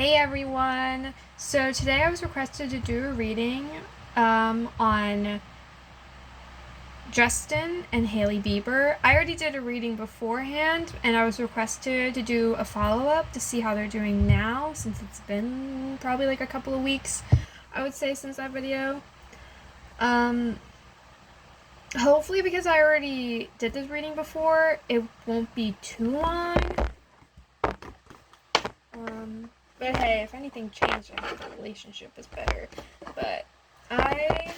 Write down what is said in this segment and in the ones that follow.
Hey everyone! So today I was requested to do a reading on Justin and Hailey Bieber. I already did a reading beforehand and I was requested to do a follow-up to see how they're doing now since it's been probably like a couple of weeks, I would say, since that video. Hopefully, because I already did this reading before, it won't be too long. But hey, if anything changed, I hope the relationship is better. But I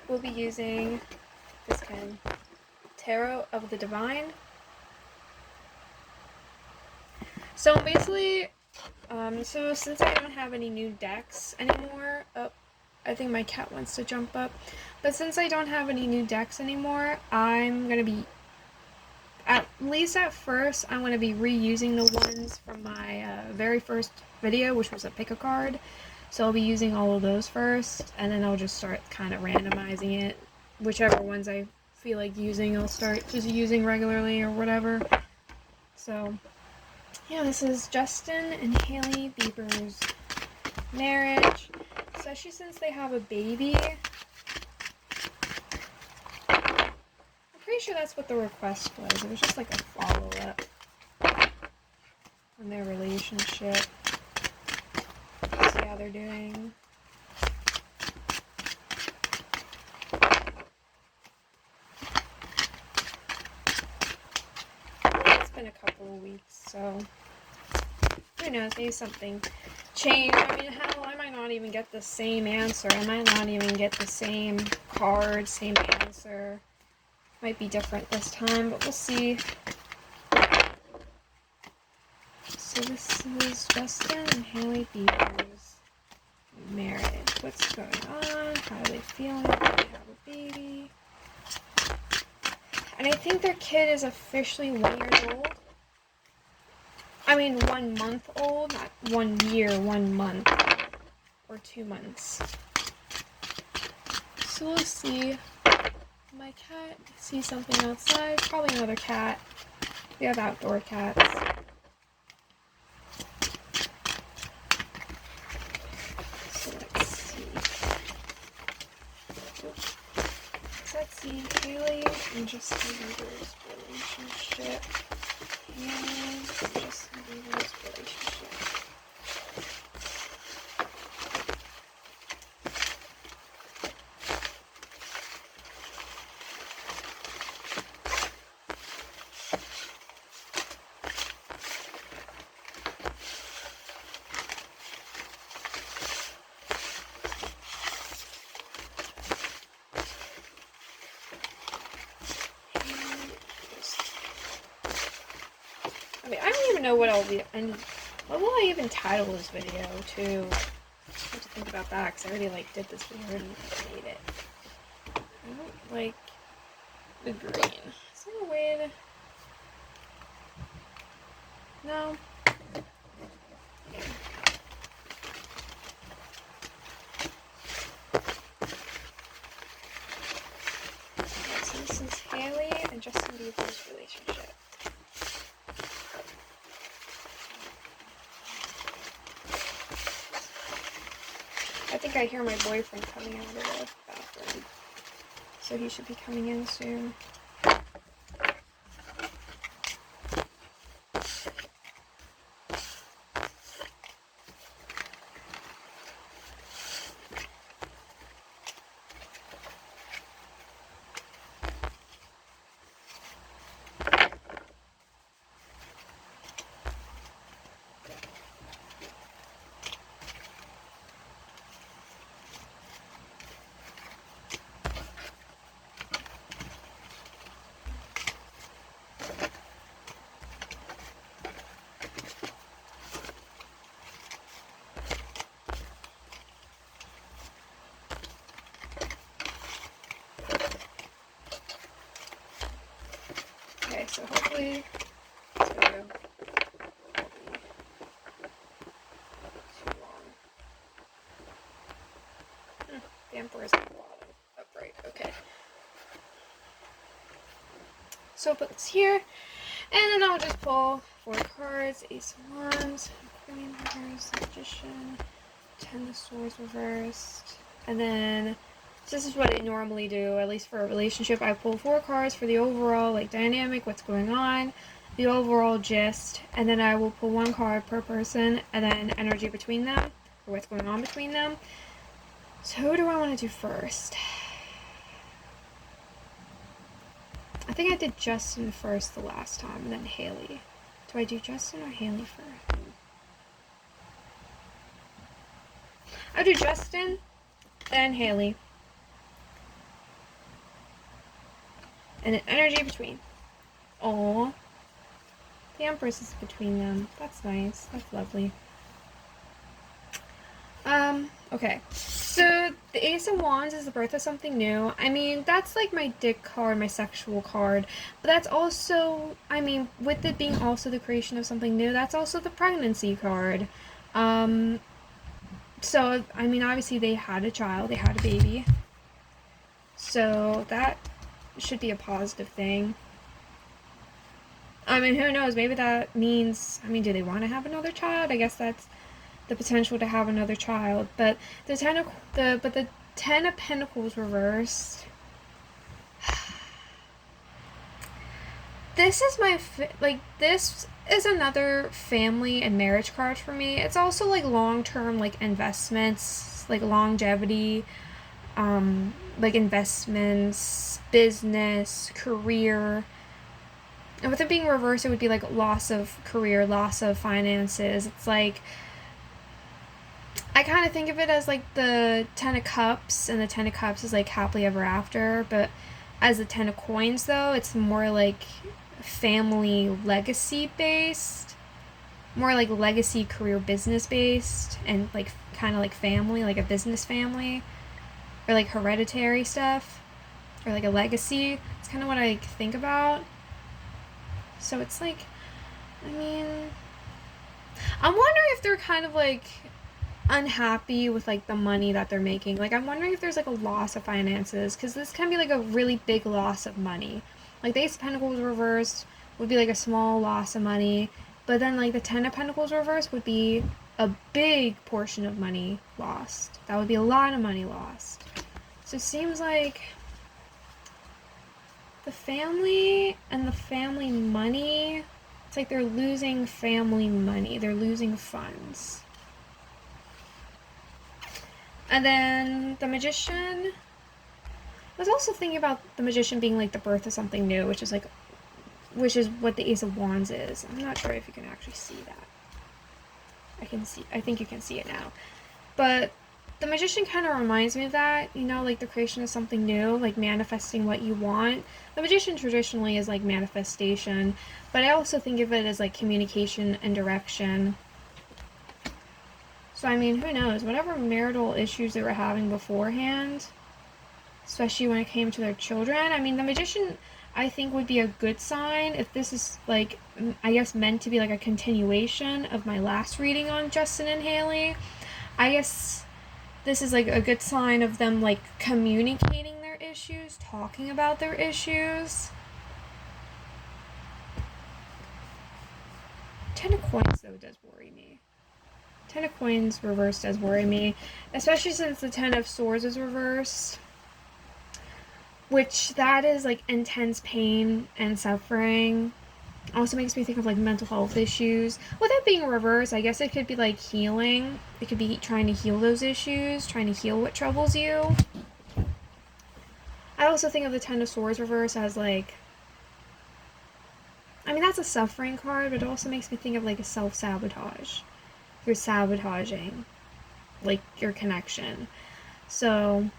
will be using this kind of Tarot of the Divine. So basically, so since I don't have any new decks anymore, I think my cat wants to jump up. But since I don't have any new decks anymore, I'm gonna be, at least at first, I'm going to be reusing the ones from my very first video, which was a pick a card. So I'll be using all of those first, and then I'll just start kind of randomizing it. Whichever ones I feel like using, I'll start just using regularly or whatever. So, yeah, this is Justin and Hailey Bieber's marriage, especially since they have a baby. Pretty sure that's what the request was. It was just like a follow-up on their relationship. See how they're doing. It's been a couple of weeks, so who knows, maybe something changed. I mean, hell, I might not even get the same answer. I might not even get the same card, same answer. Might be different this time, but we'll see. So this is Justin and Hailey Bieber's marriage. What's going on? How are they feeling? Do they have a baby? And I think their kid is officially 1 year old. I mean 1 month old, not 1 year, 1 month. Or 2 months. So we'll see. My cat sees something outside, probably another cat. We have outdoor cats. So let's see. Let's see Hailey and Justin Bieber's relationship. And Justin Bieber's relationship. I mean, I don't even know what I'll be, and what will I even title this video, too? I have to think about that, because I already, did this video, I already made it. I don't like the green. Is there a way to... No? Yeah. So this is Hailey and Justin Bieber's relationship. I think I hear my boyfriend coming out of the bathroom, so he should be coming in soon. Okay, so hopefully it's gonna go too long. The Emperor's on the bottom. Upright, okay. So I'll put this here, and then I'll just pull 4 cards. Ace of Wands, Queen reversed, Magician, 10 of Swords reversed. And then, so this is what I normally do, at least for a relationship. I pull 4 cards for the overall, like, dynamic, what's going on, the overall gist, and then I will pull 1 card per person, and then energy between them, or what's going on between them. So who do I want to do first? I think I did Justin first the last time, and then Hailey. Do I do Justin or Hailey first? I'll do Justin, then Hailey. And then energy between. Aww. The Empress is between them. That's nice. That's lovely. Okay. So, the Ace of Wands is the birth of something new. I mean, that's like my dick card, my sexual card. But that's also, I mean, with it being also the creation of something new, that's also the pregnancy card. So, I mean, obviously they had a child, they had a baby. So, that should be a positive thing. I mean, who knows? Maybe that means, I mean, do they want to have another child? I guess that's the potential to have another child. But the 10 of Pentacles reversed. This is my, this is another family and marriage card for me. It's also, like, long-term, like, investments, like, longevity, like, investments, business, career. And with it being reversed, it would be, like, loss of career, loss of finances. It's, like, I kind of think of it as, like, the 10 of Cups, and the 10 of Cups is, like, happily ever after, but as the 10 of Coins, though, it's more, like, family legacy based, more like legacy career business based, and like kind of like family, like a business family, or like hereditary stuff, or like a legacy. It's kind of what I think about. So it's like, I mean, I'm wondering if they're kind of like unhappy with like the money that they're making. Like, I'm wondering if there's like a loss of finances, because this can be like a really big loss of money. Like, the Ace of Pentacles reversed would be, like, a small loss of money. But then, like, the 10 of Pentacles reversed would be a big portion of money lost. That would be a lot of money lost. So it seems like the family and the family money, it's like they're losing family money. They're losing funds. And then the Magician. I was also thinking about the Magician being, like, the birth of something new, which is what the Ace of Wands is. I'm not sure if you can actually see that. I think you can see it now. But the Magician kind of reminds me of that, you know, like the creation of something new, like manifesting what you want. The Magician traditionally is, like, manifestation, but I also think of it as, like, communication and direction. So, I mean, who knows? Whatever marital issues they were having beforehand, especially when it came to their children. I mean, the Magician, I think, would be a good sign if this is, like, I guess meant to be, like, a continuation of my last reading on Justin and Hailey. I guess this is, like, a good sign of them, like, communicating their issues, talking about their issues. 10 of Coins, though, does worry me. 10 of Coins reversed does worry me, especially since the 10 of Swords is reversed. Which, that is, like, intense pain and suffering. Also makes me think of, like, mental health issues. With it being reversed, I guess it could be, like, healing. It could be trying to heal those issues, trying to heal what troubles you. I also think of the 10 of Swords reversed as, like, I mean, that's a suffering card, but it also makes me think of, like, a self-sabotage. You're sabotaging, like, your connection. So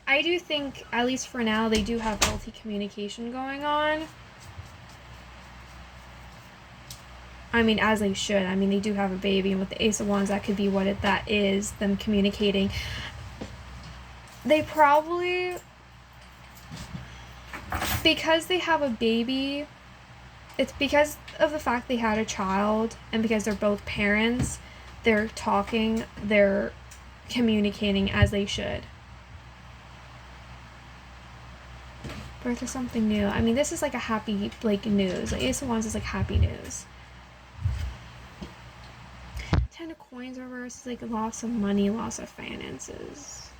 I do think, at least for now, they do have healthy communication going on. I mean, as they should. I mean, they do have a baby, and with the Ace of Wands, that could be what that is, them communicating. They probably, because they have a baby, it's because of the fact they had a child, and because they're both parents, they're talking, they're communicating as they should. Birth of something new. I mean, this is like a happy, like, news. Like, Ace of Wands is like happy news. Ten of Coins reverse is like loss of money, loss of finances.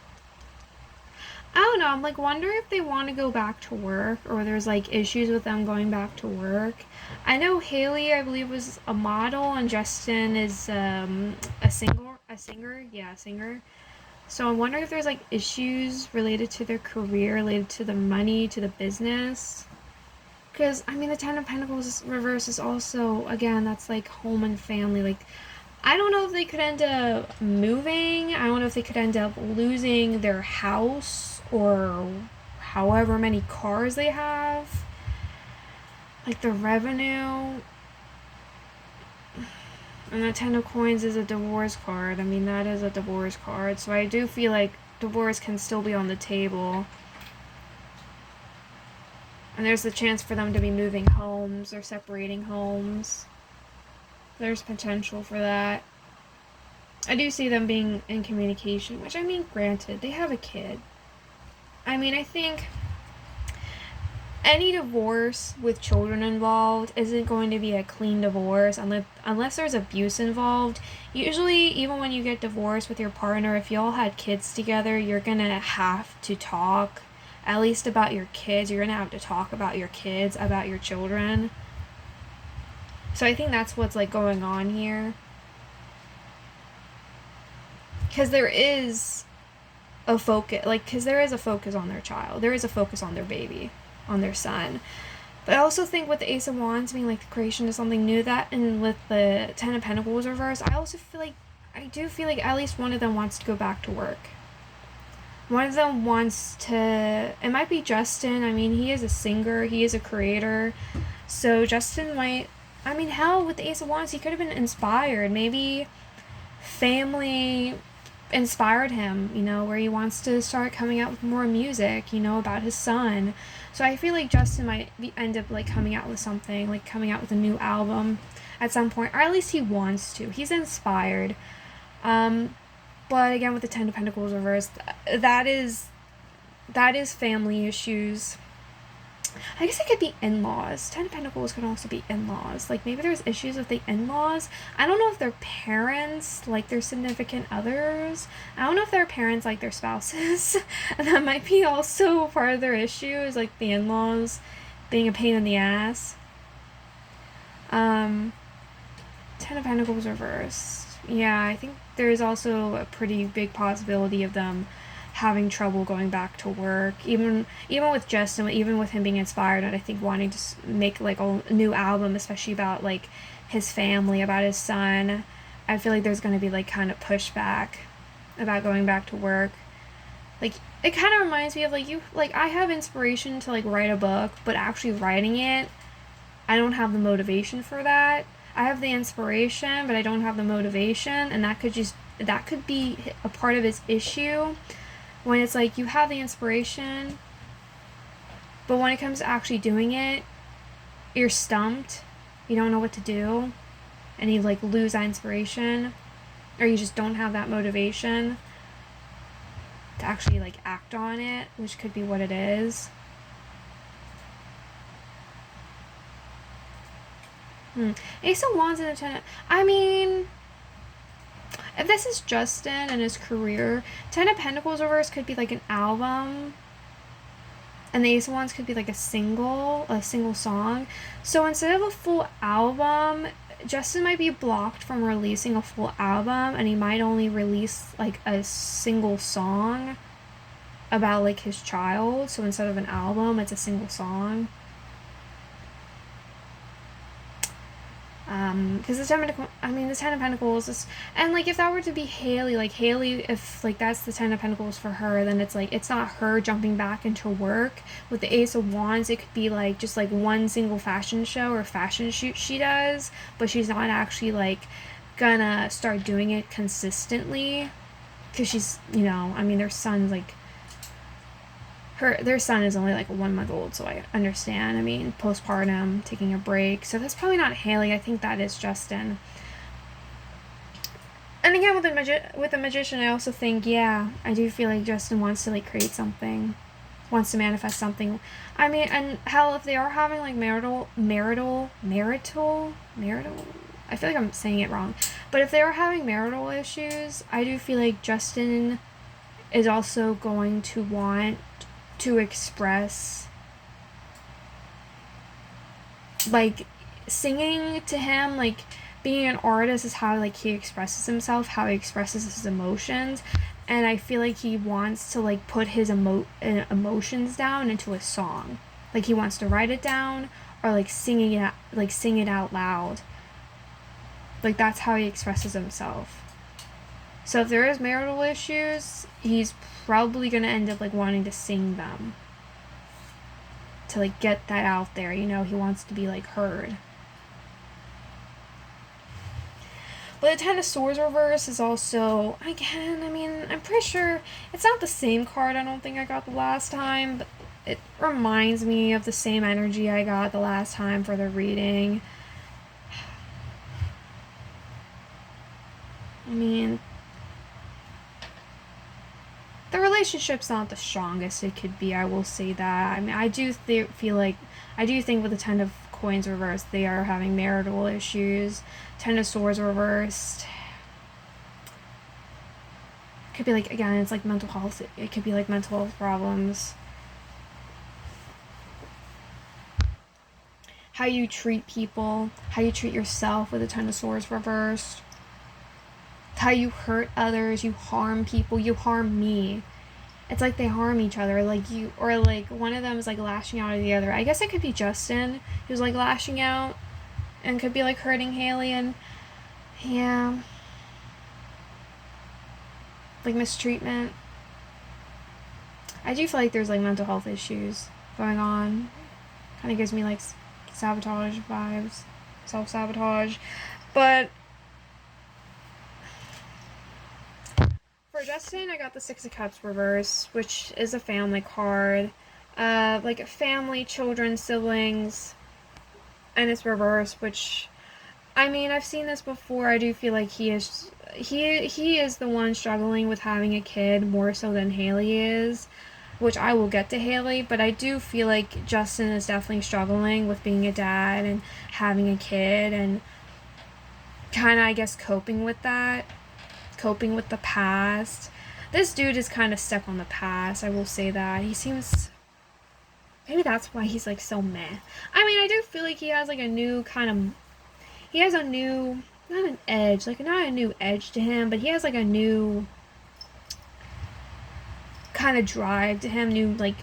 I don't know. I'm like wondering if they want to go back to work, or there's like issues with them going back to work. I know Hailey, I believe, was a model, and Justin is a singer. Yeah, a singer. So I'm wondering if there's like issues related to their career, related to the money, to the business. Because I mean, the Ten of Pentacles reverse is also, again, that's like home and family. Like, I don't know if they could end up moving. I don't know if they could end up losing their house or however many cars they have. Like the revenue. And the Ten of Coins is a divorce card. I mean, that is a divorce card. So I do feel like divorce can still be on the table. And there's the chance for them to be moving homes or separating homes. There's potential for that. I do see them being in communication, which, I mean, granted, they have a kid. I mean, I think any divorce with children involved isn't going to be a clean divorce unless there's abuse involved. Usually, even when you get divorced with your partner, if y'all had kids together, you're gonna have to talk, at least about your kids. You're gonna have to talk about your kids, about your children. So I think that's what's like going on here. Because there is a focus, like, because there is a focus on their child. There is a focus on their baby, on their son. But I also think with the Ace of Wands being like the creation of something new, that, and with the Ten of Pentacles reversed, I do feel like at least one of them wants to go back to work. One of them wants to, it might be Justin. I mean, he is a singer, he is a creator. So Justin might, I mean, hell, with the Ace of Wands, he could have been inspired. Maybe family inspired him, you know, where he wants to start coming out with more music, you know, about his son. So I feel like Justin might end up like coming out with something, like coming out with a new album at some point, or at least he wants to. He's inspired. But again, with the Ten of Pentacles reversed, that is family issues. I guess it could be in-laws. Ten of Pentacles could also be in-laws. Like, maybe there's issues with the in-laws. I don't know if their parents like their significant others. I don't know if their parents like their spouses. And that might be also part of their issues, like the in-laws being a pain in the ass. Ten of Pentacles reversed. Yeah, I think there's also a pretty big possibility of them having trouble going back to work, even with Justin, even with him being inspired, and I think wanting to make like a new album, especially about like his family, about his son. I feel like there's going to be like kind of pushback about going back to work. Like, it kind of reminds me of like I have inspiration to like write a book, but actually writing it, I don't have the motivation for that. I have the inspiration, but I don't have the motivation, and that could be a part of his issue. When it's like you have the inspiration, but when it comes to actually doing it, you're stumped. You don't know what to do, and you like lose that inspiration, or you just don't have that motivation to actually like act on it, which could be what it is. Ace of Wands and the Ten. I mean, if this is Justin and his career, Ten of Pentacles reverse could be like an album, and the Ace of Wands could be like a single song. So instead of a full album, Justin might be blocked from releasing a full album, and he might only release like a single song about like his child. So instead of an album, it's a single song. Because the Ten of Pentacles is, and like if that were to be Hailey, if like that's the Ten of Pentacles for her, then it's like it's not her jumping back into work. With the Ace of Wands, it could be like just like one single fashion show or fashion shoot she does, but she's not actually like gonna start doing it consistently, because she's, you know, I mean, their son's like, their son is only like 1 month old, so I understand. I mean, postpartum, taking a break. So that's probably not Hailey. I think that is Justin. And again, with the Magician, I also think, yeah, I do feel like Justin wants to like create something. wants to manifest something. I mean, and hell, if they are having like marital, I feel like I'm saying it wrong. But if they are having marital issues, I do feel like Justin is also going to want to express, like, singing to him, like, being an artist is how, like, he expresses himself, how he expresses his emotions, and I feel like he wants to, like, put his emotions down into a song. Like, he wants to write it down, or, like, sing it out loud. Like, that's how he expresses himself. So if there is marital issues, he's probably gonna end up, like, wanting to sing them. To, like, get that out there, you know, he wants to be, like, heard. But the Ten of Swords reverse is also, again, I mean, I'm pretty sure it's not the same card I don't think I got the last time, but it reminds me of the same energy I got the last time for the reading. I mean, the relationship's not the strongest it could be, I will say that. I mean, I do feel like, I do think with the Ten of Coins reversed, they are having marital issues. Ten of Swords reversed. It could be like, again, it's like mental health. It could be like mental health problems. How you treat people. How you treat yourself with the Ten of Swords reversed. How you hurt others. You harm people. You harm me. It's like they harm each other. Like you, or like one of them is like lashing out at the other. I guess it could be Justin who's like lashing out and could be like hurting Hailey, and yeah, like mistreatment. I do feel like there's like mental health issues going on. Kind of gives me like sabotage vibes, self-sabotage. But for Justin, I got the Six of Cups reverse, which is a family card. Like family, children, siblings, and it's reverse, which, I mean, I've seen this before. I do feel like he is the one struggling with having a kid more so than Hailey is, which I will get to Hailey, but I do feel like Justin is definitely struggling with being a dad and having a kid and kind of, I guess, coping with that, coping with the past. This dude is kind of stuck on the past, I will say that. He seems, maybe that's why he's like so meh. I mean, I do feel like he has like a new kind of, he has a new, not an edge, like not a new edge to him, but he has like a new kind of drive to him, new like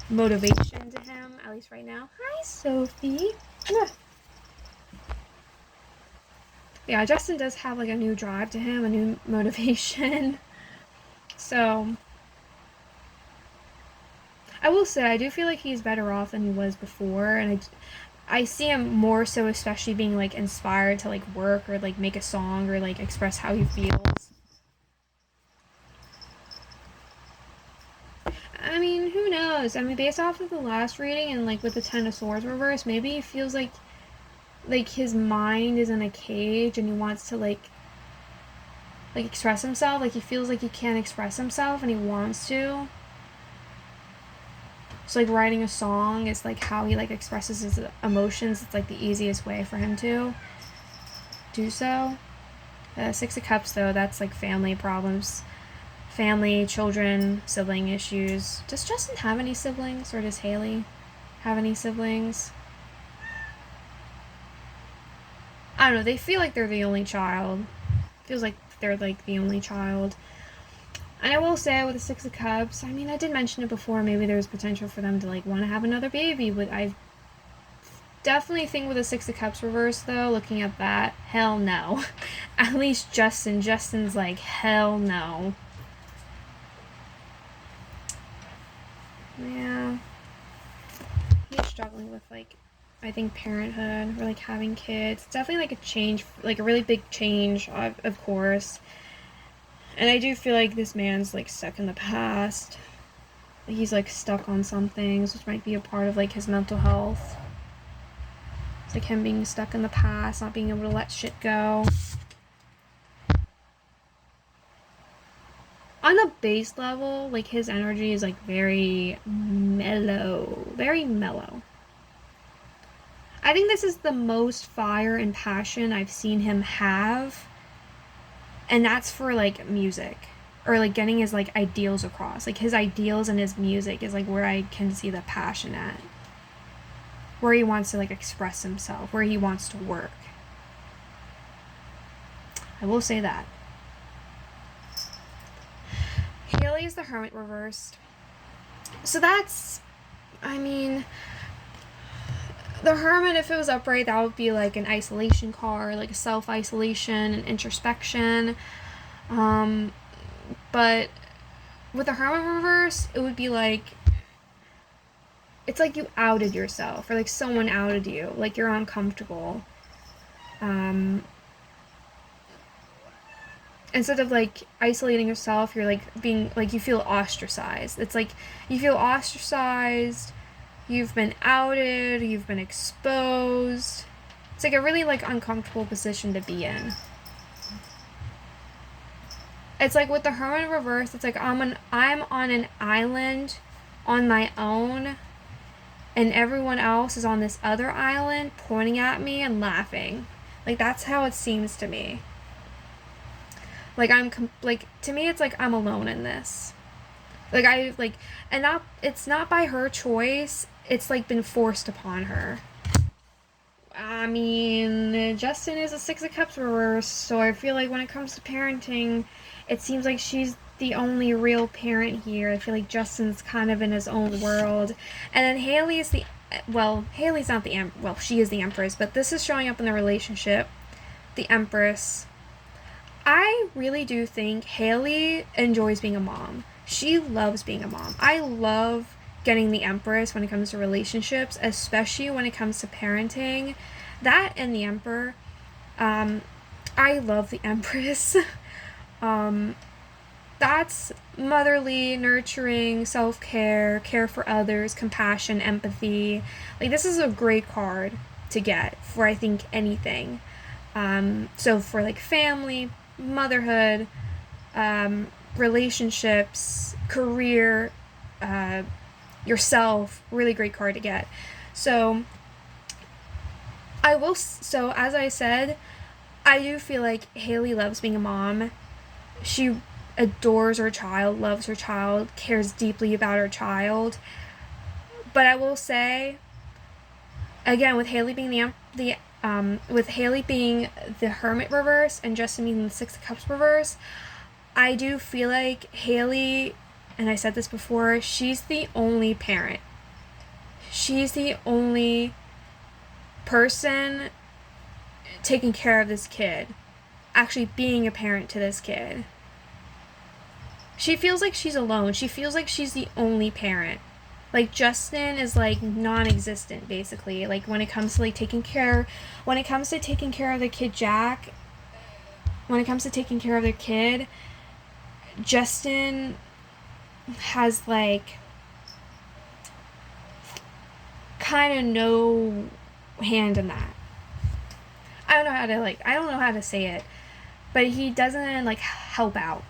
motivation to him, at least right now. Hi, Sophie. Yeah, Justin does have like a new drive to him, a new motivation. So I will say I do feel like he's better off than he was before, and I see him more so, especially being like inspired to like work or like make a song or like express how he feels. I mean, who knows? I mean, based off of the last reading and like with the Ten of Swords reverse, maybe he feels like his mind is in a cage and he wants to like express himself. Like he feels like he can't express himself and he wants to. So like writing a song is like how he like expresses his emotions. It's like the easiest way for him to do so. Six of Cups though, that's like family problems. Family, children, sibling issues. Does Justin have any siblings, or does Hailey have any siblings? I don't know, they feel like they're the only child. Feels like they're like the only child. And I will say with the Six of Cups, I mean, I did mention it before, maybe there's potential for them to like want to have another baby, but I definitely think with the Six of Cups reverse though, looking at that, hell no. At least Justin's like, hell no. Yeah. He's struggling with like, I think parenthood or like having kids. It's definitely like a change, like a really big change, of course. And I do feel like this man's like stuck in the past. He's like stuck on some things, which might be a part of like his mental health. It's like him being stuck in the past, not being able to let shit go. on the base level, like, his energy is like very mellow. Very mellow. I think this is the most fire and passion I've seen him have, and that's for like music, or like getting his like ideals across. Like his ideals and his music is like where I can see the passion at, where he wants to like express himself, where he wants to work. I will say that. Hailey is the Hermit reversed. So that's, I mean, the Hermit, if it was upright, that would be like an isolation card, like a self-isolation and introspection. But with the Hermit reverse, it would be like, it's like you outed yourself, or like someone outed you, like you're uncomfortable. Instead of like isolating yourself, you're like being like, you feel ostracized. It's like you feel ostracized, you've been outed, you've been exposed. It's like a really like uncomfortable position to be in. It's like with the Hermit reverse, it's like I'm on an island on my own, and everyone else is on this other island pointing at me and laughing. Like that's how it seems to me. Like to me it's like I'm alone in this. And not, it's not by her choice, it's like been forced upon her. I mean, Justin is a Six of Cups reverse, so I feel like when it comes to parenting, it seems like she's the only real parent here. I feel like Justin's kind of in his own world. And then Hailey is Hailey's not the she is the Empress, but this is showing up in the relationship. The Empress. I really do think Hailey enjoys being a mom. She loves being a mom. I love getting the Empress when it comes to relationships, especially when it comes to parenting. That and the Emperor. I love the Empress. That's motherly, nurturing, self-care, care for others, compassion, empathy. Like, this is a great card to get for, I think, anything. So for like family, motherhood, relationships, career, yourself, really great card to get. So as I said, I do feel like Hailey loves being a mom. She adores her child, loves her child, cares deeply about her child. But I will say, again, with Hailey being with Hailey being the Hermit reverse and Justin being the Six of Cups reverse, I do feel like Hailey, and I said this before, she's the only parent. She's the only person taking care of this kid, actually being a parent to this kid. She feels like she's alone. She feels like she's the only parent. Like, Justin is like non-existent, basically. Like, when it comes to like taking care of the kid Jack, when it comes to taking care of their kid, Justin has like kind of no hand in that. I don't know how to say it, but he doesn't like help out.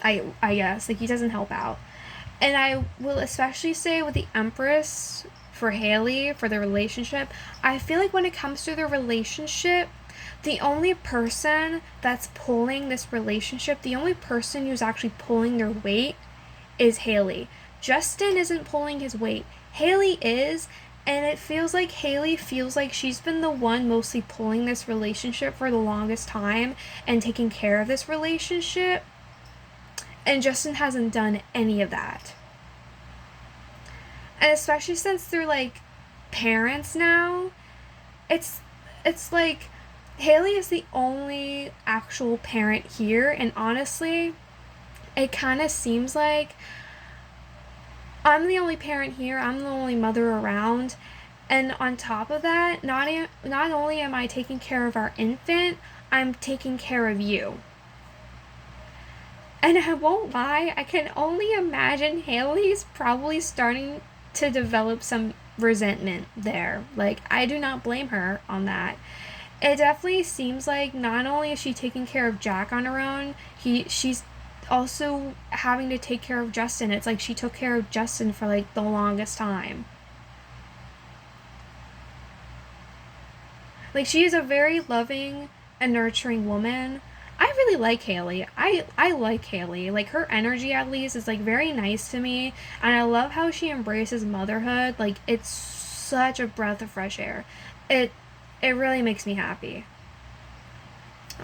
I guess, like, he doesn't help out. And I will especially say with the Empress for Hailey, for the relationship, I feel like when it comes to the relationship, the only person that's pulling this relationship, the only person who's actually pulling their weight is Hailey. Justin isn't pulling his weight. Hailey is, and it feels like Hailey feels like she's been the one mostly pulling this relationship for the longest time and taking care of this relationship. And Justin hasn't done any of that. And especially since they're like parents now, it's like Hailey is the only actual parent here, and honestly, it kind of seems like I'm the only parent here, I'm the only mother around, and on top of that, not only am I taking care of our infant, I'm taking care of you. And I won't lie, I can only imagine Hailey's probably starting to develop some resentment there. Like, I do not blame her on that. It definitely seems like not only is she taking care of Jack on her own, she's also having to take care of Justin. It's like she took care of Justin for like the longest time. Like, she is a very loving and nurturing woman. I really like Hailey. I like Hailey. Like, her energy, at least, is like very nice to me, and I love how she embraces motherhood. Like, it's such a breath of fresh air. It it really makes me happy.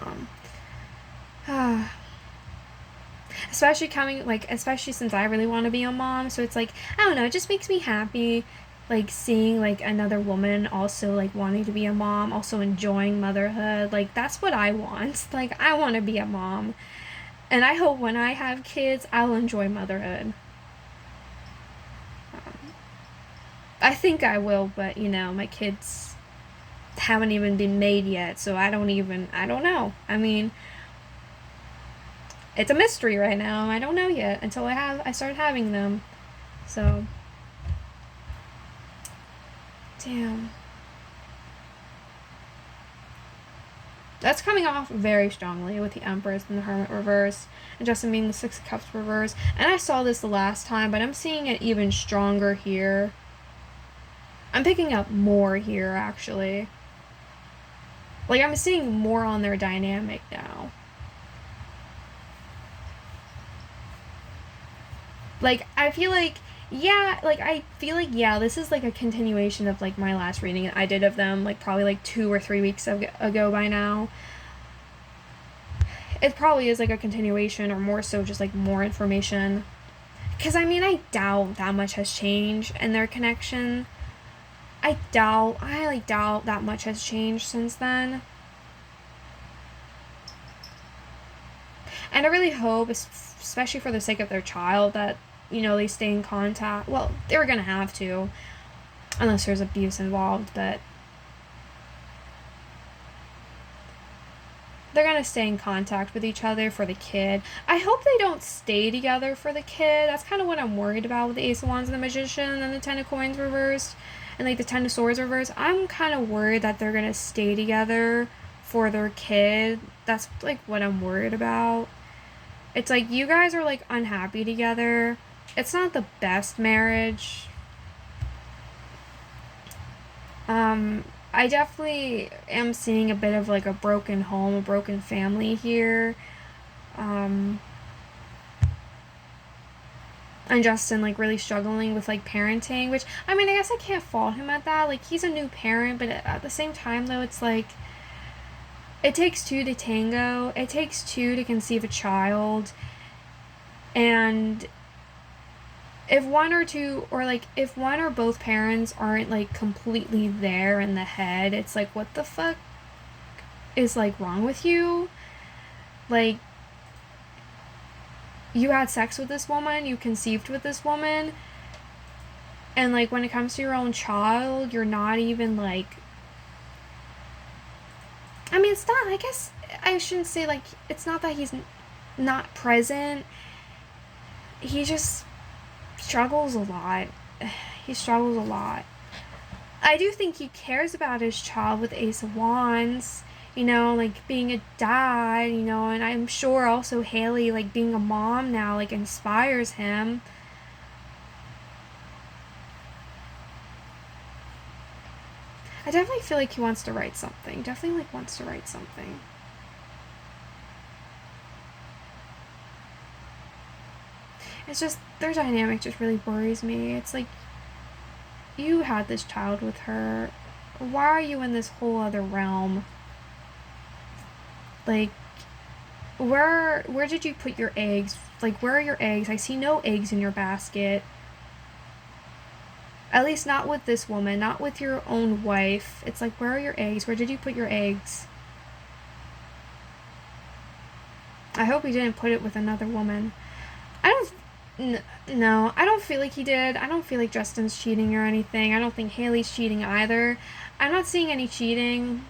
Um, especially since I really want to be a mom, so it's like, I don't know, it just makes me happy, like, seeing like another woman also like wanting to be a mom, also enjoying motherhood. Like, that's what I want. Like, I want to be a mom, and I hope when I have kids I'll enjoy motherhood. I think I will, but my kids haven't even been made yet, so I don't know. I mean, it's a mystery right now. I don't know yet until I start having them. So, damn. That's coming off very strongly with the Empress and the Hermit reverse, and Justin being the Six of Cups reverse. And I saw this the last time, but I'm seeing it even stronger here. I'm picking up more here, actually. Like, I'm seeing more on their dynamic now. Like, I feel like, yeah, this is like a continuation of like my last reading I did of them, like probably like 2 or 3 weeks ago by now. It probably is like a continuation, or more so just like more information. Because I mean, I doubt that much has changed in their connection. I doubt that much has changed since then. And I really hope, especially for the sake of their child, that they stay in contact. Well, they were gonna have to, unless there's abuse involved, but they're gonna stay in contact with each other for the kid. I hope they don't stay together for the kid. That's kind of what I'm worried about with the Ace of Wands and the Magician and the Ten of Coins reversed and like the Ten of Swords reversed. I'm kind of worried that they're gonna stay together for their kid. That's like what I'm worried about. It's like, you guys are like unhappy together. It's not the best marriage. I definitely am seeing a bit of like a broken home, a broken family here. And Justin like really struggling with like parenting, which, I mean, I guess I can't fault him at that. Like, he's a new parent, but at the same time though, it's like, it takes two to tango. It takes two to conceive a child. And if one or both parents aren't like completely there in the head, it's like, what the fuck is like wrong with you? Like, you had sex with this woman, you conceived with this woman, and like, when it comes to your own child, you're not even like, I mean, it's not, I guess I shouldn't say like, it's not that he's not present. He just struggles a lot. He struggles a lot. I do think he cares about his child with Ace of Wands, like being a dad, and I'm sure also Hailey, like being a mom now, like inspires him. I definitely feel like he wants to write something. Definitely like wants to write something. It's just, their dynamic just really worries me. It's like, you had this child with her. Why are you in this whole other realm? Like, where did you put your eggs? Like, where are your eggs? I see no eggs in your basket. At least not with this woman, not with your own wife. It's like, where are your eggs? Where did you put your eggs? I hope he didn't put it with another woman. No, I don't feel like he did. I don't feel like Justin's cheating or anything. I don't think Hailey's cheating either. I'm not seeing any cheating.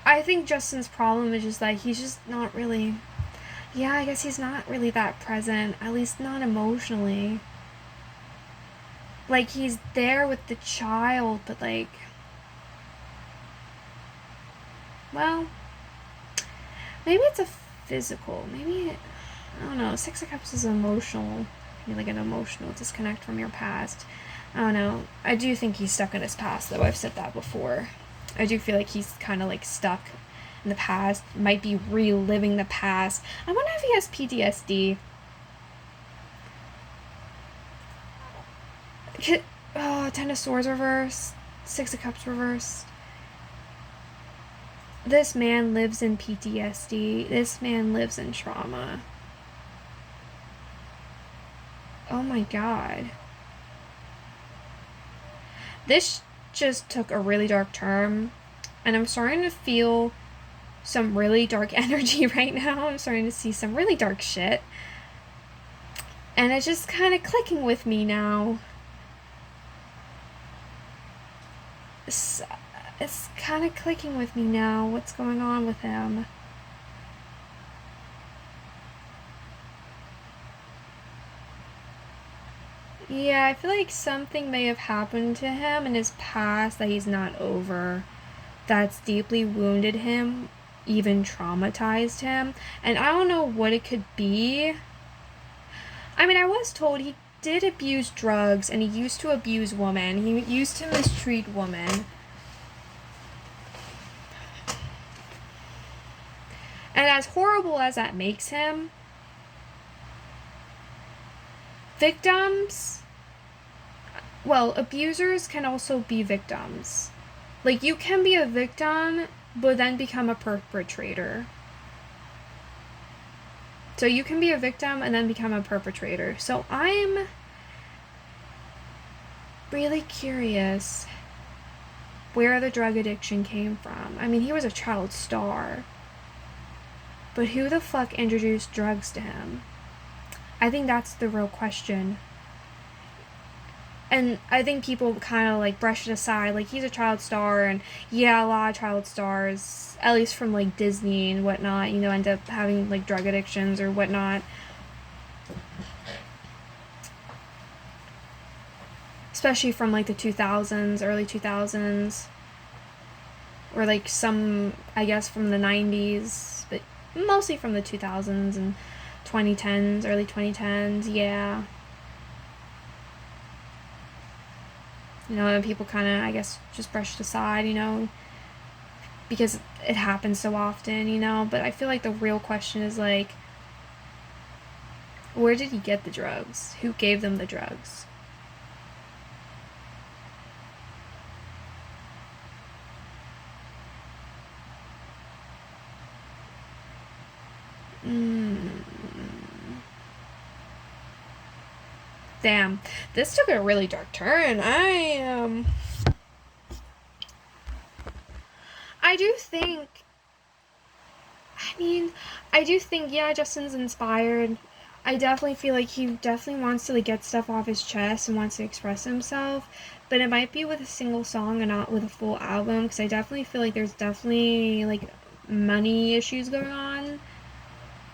I think Justin's problem is just that he's just not really... Yeah, I guess he's not really that present. At least not emotionally. Like, he's there with the child, but like... Well, maybe it's a physical. Maybe, I don't know, Six of Cups is emotional. Maybe like an emotional disconnect from your past. I don't know. I do think he's stuck in his past, though. I've said that before. I do feel like he's kind of like stuck in the past. Might be reliving the past. I wonder if he has PTSD. Oh, Ten of Swords reversed. Six of Cups reversed. This man lives in PTSD. This man lives in trauma. Oh my god. This just took a really dark turn, and I'm starting to feel some really dark energy right now. I'm starting to see some really dark shit, and it's just kind of clicking with me now. It's kind of clicking with me now, what's going on with him. Yeah, I feel like something may have happened to him in his past that he's not over, that's deeply wounded him, even traumatized him, and I don't know what it could be. I mean, I was told he did abuse drugs, and he used to abuse women. He used to mistreat women. And as horrible as that makes him, victims, well, abusers can also be victims. Like, you can be a victim, but then become a perpetrator. So you can be a victim and then become a perpetrator. So I'm really curious where the drug addiction came from. I mean, he was a child star. But who the fuck introduced drugs to him? I think that's the real question. And I think people kind of like brush it aside, like he's a child star, and yeah, a lot of child stars, at least from like Disney and whatnot, you know, end up having like drug addictions or whatnot. Especially from like the 2000s, early 2000s. Or like some, I guess, from the 90s, but mostly from the 2000s and 2010s, early 2010s, yeah. You know, and people kind of, I guess, just brushed aside, you know, because it happens so often, you know. But I feel like the real question is, like, where did he get the drugs? Who gave them the drugs? Damn, this took a really dark turn. I do think, yeah, Justin's inspired. I definitely feel like he definitely wants to like get stuff off his chest and wants to express himself, but it might be with a single song and not with a full album, because I definitely feel like there's definitely like money issues going on,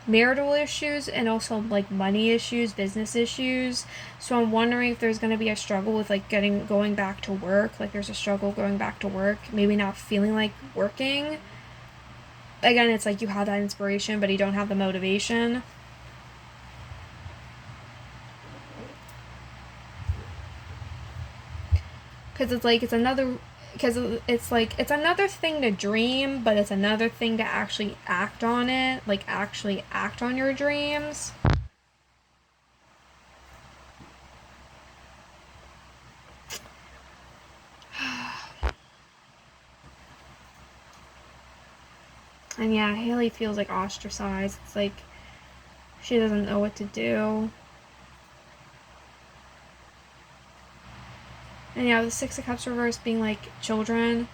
marital issues, and also like money issues, business issues. So I'm wondering if there's going to be a struggle with like going back to work. Like there's a struggle going back to work, maybe not feeling like working. Again, it's like you have that inspiration, but you don't have the motivation. Because it's like, it's another thing to dream, but it's another thing to actually act on it, like actually act on your dreams. And yeah, Hailey feels like ostracized. It's like she doesn't know what to do. And yeah, the Six of Cups reverse being like children,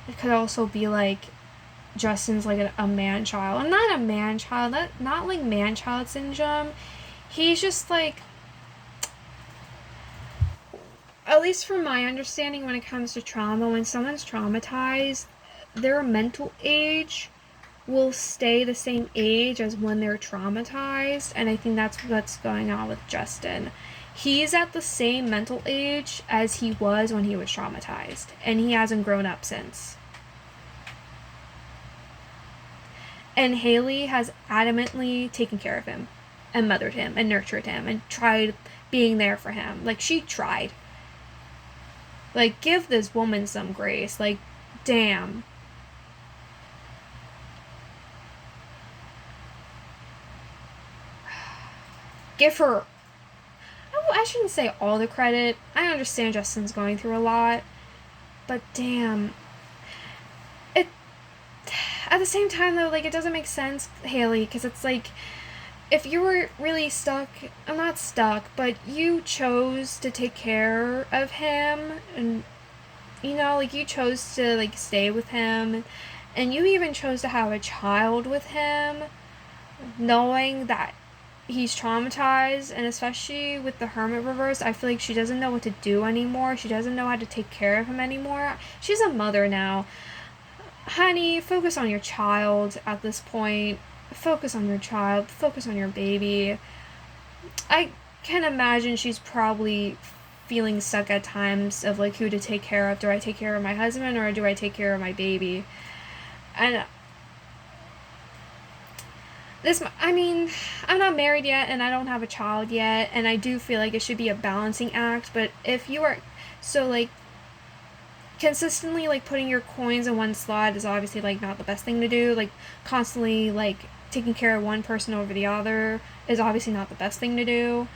it could also be like Justin's like a man-child. And not a man-child, not like man-child syndrome. He's just like, at least from my understanding when it comes to trauma, when someone's traumatized, their mental age will stay the same age as when they're traumatized, and I think that's what's going on with Justin. He's at the same mental age as he was when he was traumatized, and he hasn't grown up since. And Hailey has adamantly taken care of him and mothered him and nurtured him and tried being there for him. Like, she tried. Like, give this woman some grace. Like, damn. Give her... I shouldn't say all the credit. I understand Justin's going through a lot. But damn. It... At the same time, though, like, it doesn't make sense, Hailey, because it's like... If you were really stuck, I'm not stuck, but you chose to take care of him, and, you know, like, you chose to, like, stay with him, and you even chose to have a child with him, knowing that he's traumatized, and especially with the hermit reverse, I feel like she doesn't know what to do anymore. She doesn't know how to take care of him anymore. She's a mother now. Honey, focus on your child at this point. Focus on your child. Focus on your baby. I can imagine she's probably feeling stuck at times of, like, who to take care of. Do I take care of my husband or do I take care of my baby? And this, I mean, I'm not married yet and I don't have a child yet, and I do feel like it should be a balancing act, but if you are, so, like, consistently, like, putting your coins in one slot is obviously, like, not the best thing to do. Like, constantly, like, taking care of one person over the other is obviously not the best thing to do.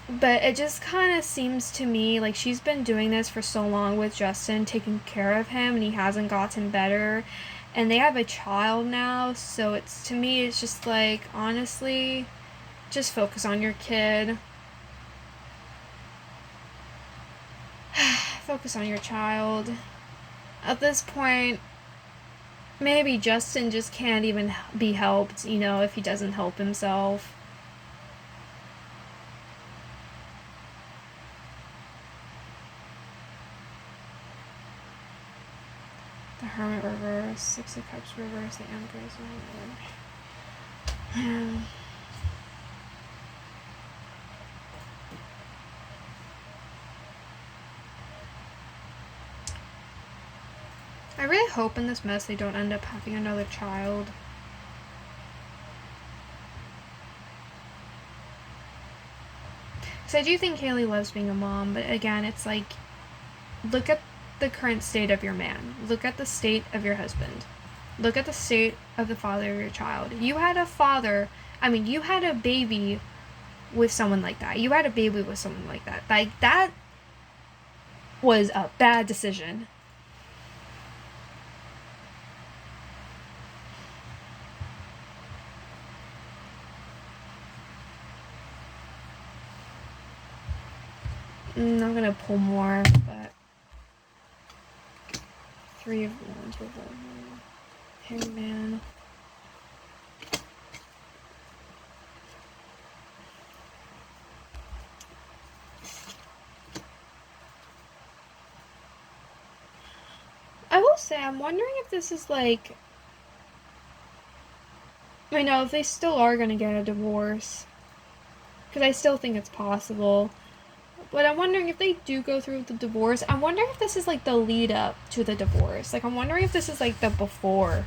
But it just kind of seems to me like she's been doing this for so long with Justin, taking care of him, and he hasn't gotten better. And they have a child now, so it's, to me, it's just like, honestly, just focus on your kid. Focus on your child. At this point, maybe Justin just can't even be helped, you know, if he doesn't help himself. The Hermit reverse, Six of Cups reverse, the Empress reverse. I really hope in this mess they don't end up having another child. Because I do think Hailey loves being a mom, but again, it's like, look at the current state of your man. Look at the state of your husband. Look at the state of the father of your child. You had a baby with someone like that. You had a baby with someone like that. Like, that was a bad decision. I'm gonna pull more, but 3 of Wands with a Hangman. I will say, I'm wondering if this is like, I know if they still are gonna get a divorce, because I still think it's possible. But I'm wondering if they do go through with the divorce, I'm wondering if this is like the lead up to the divorce. Like, I'm wondering if this is like the before.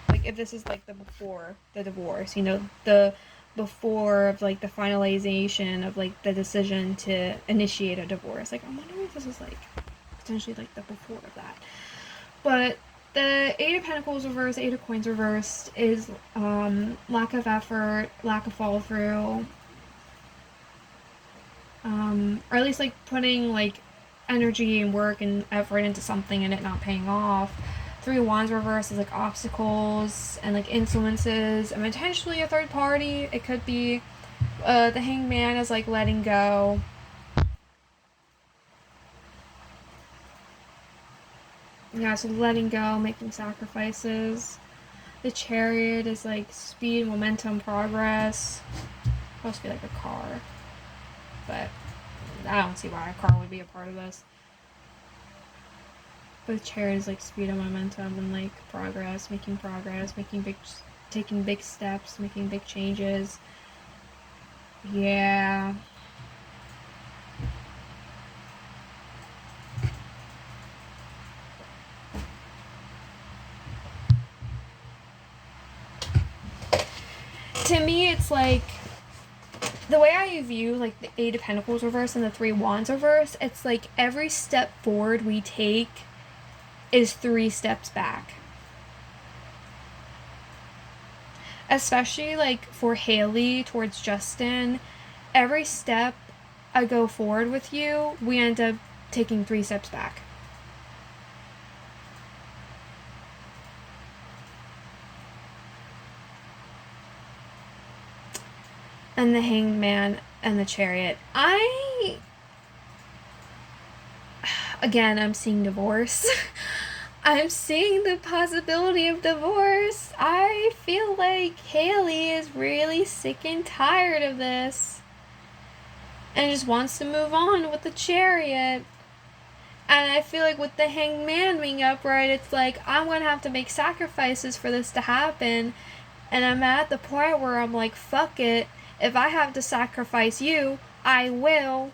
Like, if this is like the before the divorce, you know, the before of like the finalization of like the decision to initiate a divorce. Like, I'm wondering if this is like potentially like the before of that. But the Eight of Pentacles reversed, Eight of Coins reversed is lack of effort, lack of follow through. Or at least like putting like energy and work and effort into something and it not paying off. Three of Wands reverse is like obstacles and like influences and potentially a third party. It could be the Hangman is like letting go. Yeah, so letting go, making sacrifices. The Chariot is like speed, momentum, progress. Supposed to be like a car, but I don't see why a car would be a part of this. But the Chariot is like speed and momentum and like progress, taking big steps, making big changes. Yeah. to me, it's like, the way I view, like, the Eight of Pentacles reverse and the Three Wands reverse, it's like every step forward we take is 3 steps back. Especially, like, for Hailey towards Justin, every step I go forward with you, we end up taking 3 steps back. And the Hanged Man and the Chariot. Again, I'm seeing divorce. I'm seeing the possibility of divorce. I feel like Hailey is really sick and tired of this. And just wants to move on with the Chariot. And I feel like with the Hanged Man being upright, it's like, I'm going to have to make sacrifices for this to happen. And I'm at the point where I'm like, fuck it. If I have to sacrifice you, I will.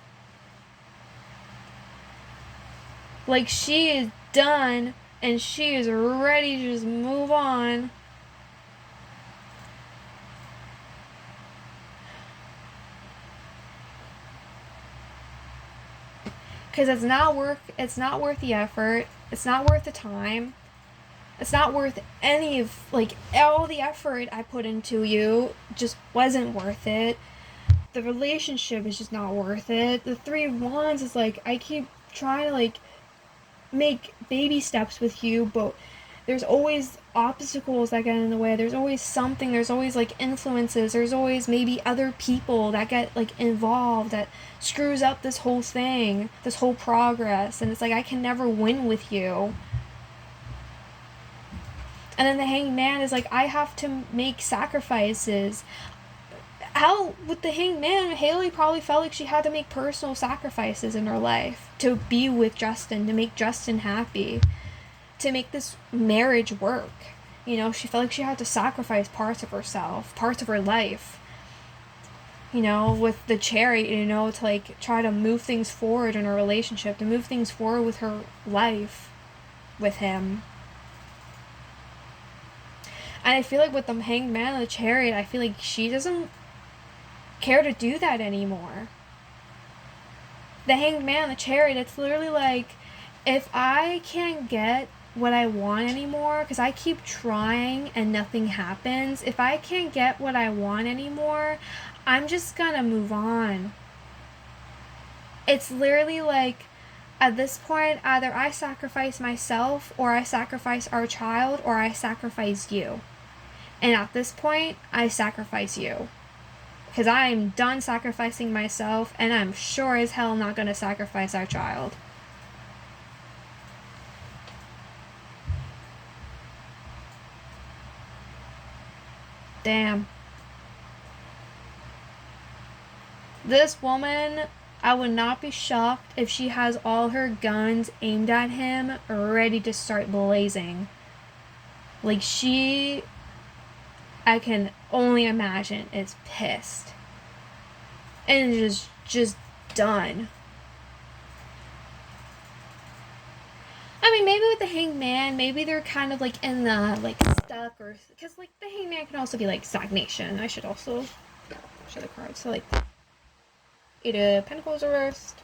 Like, she is done, and she is ready to just move on. Because it's not worth the effort. It's not worth the time. It's not worth any of, like, all the effort I put into you just wasn't worth it. The relationship is just not worth it. The Three of Wands is like, I keep trying to, like, make baby steps with you, but there's always obstacles that get in the way. There's always something. There's always, like, influences. There's always maybe other people that get, like, involved that screws up this whole thing, this whole progress. And it's like, I can never win with you. And then the Hanged Man is like, I have to make sacrifices. How, with the Hanged Man, Hailey probably felt like she had to make personal sacrifices in her life to be with Justin, to make Justin happy, to make this marriage work. You know, she felt like she had to sacrifice parts of herself, parts of her life. You know, with the Chariot, you know, to, like, try to move things forward in her relationship, to move things forward with her life with him. And I feel like with the Hanged Man and the Chariot, I feel like she doesn't care to do that anymore. The Hanged Man and the Chariot, it's literally like, if I can't get what I want anymore, because I keep trying and nothing happens, if I can't get what I want anymore, I'm just gonna move on. It's literally like, at this point, either I sacrifice myself, or I sacrifice our child, or I sacrifice you. And at this point, I sacrifice you. Because I am done sacrificing myself, and I'm sure as hell not going to sacrifice our child. Damn. This woman, I would not be shocked if she has all her guns aimed at him, ready to start blazing. Like, she, I can only imagine, is pissed. And is just done. I mean, maybe with the Hanged Man, maybe they're kind of, like, in the, like, stuck, or, because, like, the Hanged Man can also be, like, stagnation. I should also show the cards. So, like, Eight of Pentacles reversed,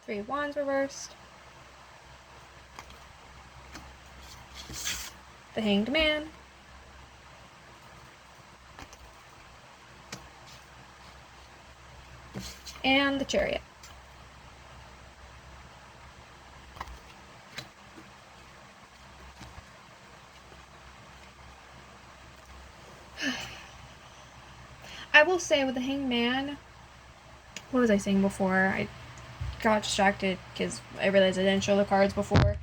Three of Wands reversed, the Hanged Man, and the Chariot. I will say with the Hanged Man, what was I saying before? I got distracted because I realized I didn't show the cards before.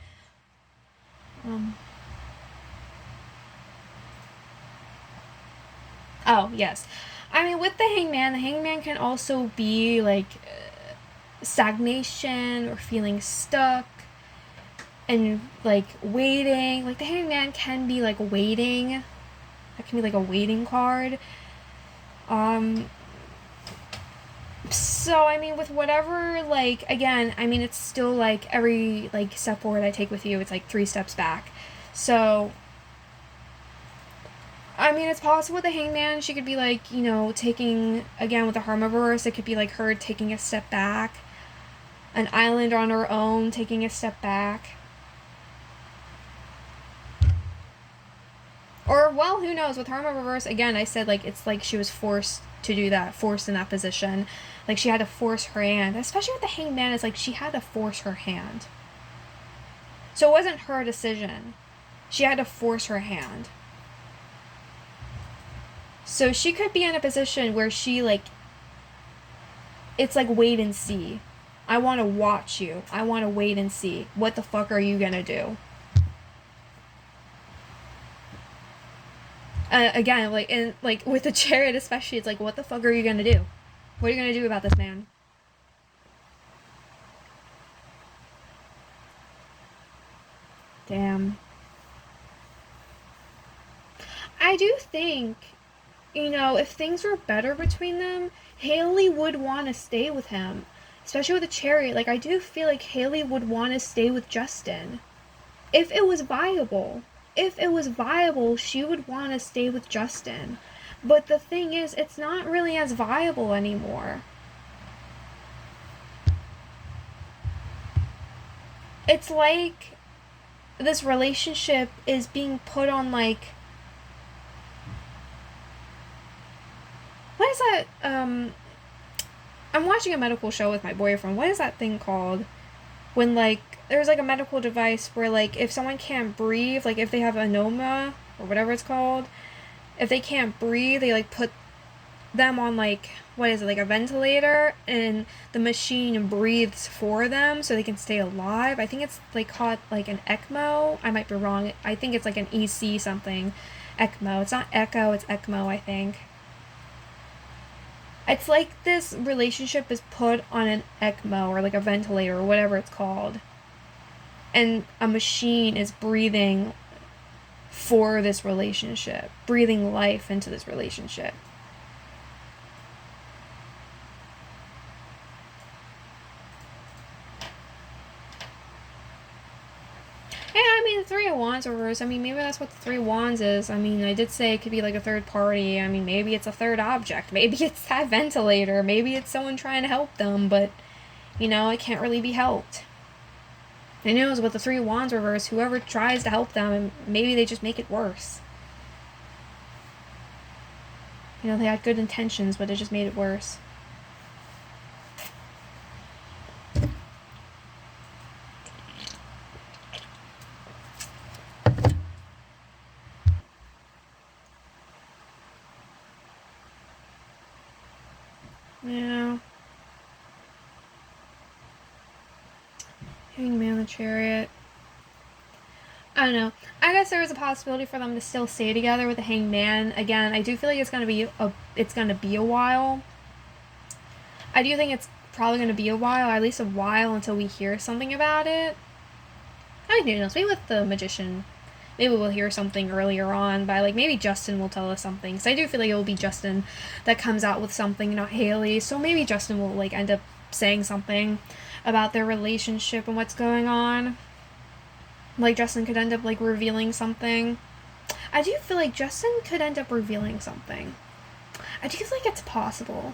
Oh, yes. I mean, with the Hanged Man can also be, like, stagnation or feeling stuck and, like, waiting. Like, the Hanged Man can be, like, waiting. That can be, like, a waiting card. So, I mean, with whatever, like, again, I mean, it's still, like, every, like, step forward I take with you, it's, like, 3 steps back. So, I mean, it's possible with the Hangman, she could be like, you know, taking, again, with the Harmoniverse, it could be like her taking a step back, an island on her own, taking a step back. Or, well, who knows, with Harmoniverse, again, I said, like, it's like she was forced to do that, forced in that position. Like, she had to force her hand. Especially with the Hangman, it's like she had to force her hand. So it wasn't her decision. She had to force her hand. So she could be in a position where she, like, it's like wait and see. I want to watch you. I want to wait and see. What the fuck are you gonna do? Again, like with the Chariot especially, it's like, what the fuck are you gonna do? What are you gonna do about this man? Damn. I do think, you know, if things were better between them, Hailey would want to stay with him. Especially with the Chariot. Like, I do feel like Hailey would want to stay with Justin. If it was viable. If it was viable, she would want to stay with Justin. But the thing is, it's not really as viable anymore. It's like this relationship is being put on, like, what is that? I'm watching a medical show with my boyfriend. What is that thing called? When, like, there's, like, a medical device where, like, if someone can't breathe, like, if they have anemia, or whatever it's called, if they can't breathe, they, like, put them on, like, what is it, like a ventilator, and the machine breathes for them so they can stay alive. I think it's, like, called, like, an ECMO. I might be wrong. I think it's, like, an EC something. ECMO. It's not Echo, it's ECMO, I think. It's like this relationship is put on an ECMO, or, like, a ventilator, or whatever it's called. And a machine is breathing for this relationship, breathing life into this relationship. Yeah, I mean, the Three of Wands reverse, I mean, maybe that's what the Three of Wands is. I mean, I did say it could be like a third party. I mean, maybe it's a third object. Maybe it's that ventilator. Maybe it's someone trying to help them, but, you know, it can't really be helped. Who knows, with the Three of Wands reverse, whoever tries to help them, maybe they just make it worse. You know, they had good intentions, but it just made it worse. Yeah. Hangman the Chariot. I don't know. I guess there is a possibility for them to still stay together with the Hangman. Again, I do feel like it's gonna be a while. I do think it's probably gonna be a while, or at least a while, until we hear something about it. I mean, who knows? Maybe with the Magician, maybe we'll hear something earlier on. By, like, maybe Justin will tell us something. Because I do feel like it will be Justin that comes out with something, not Hailey. So maybe Justin will, like, end up saying something about their relationship and what's going on. Like, Justin could end up, like, revealing something. I do feel like Justin could end up revealing something. I do feel like it's possible.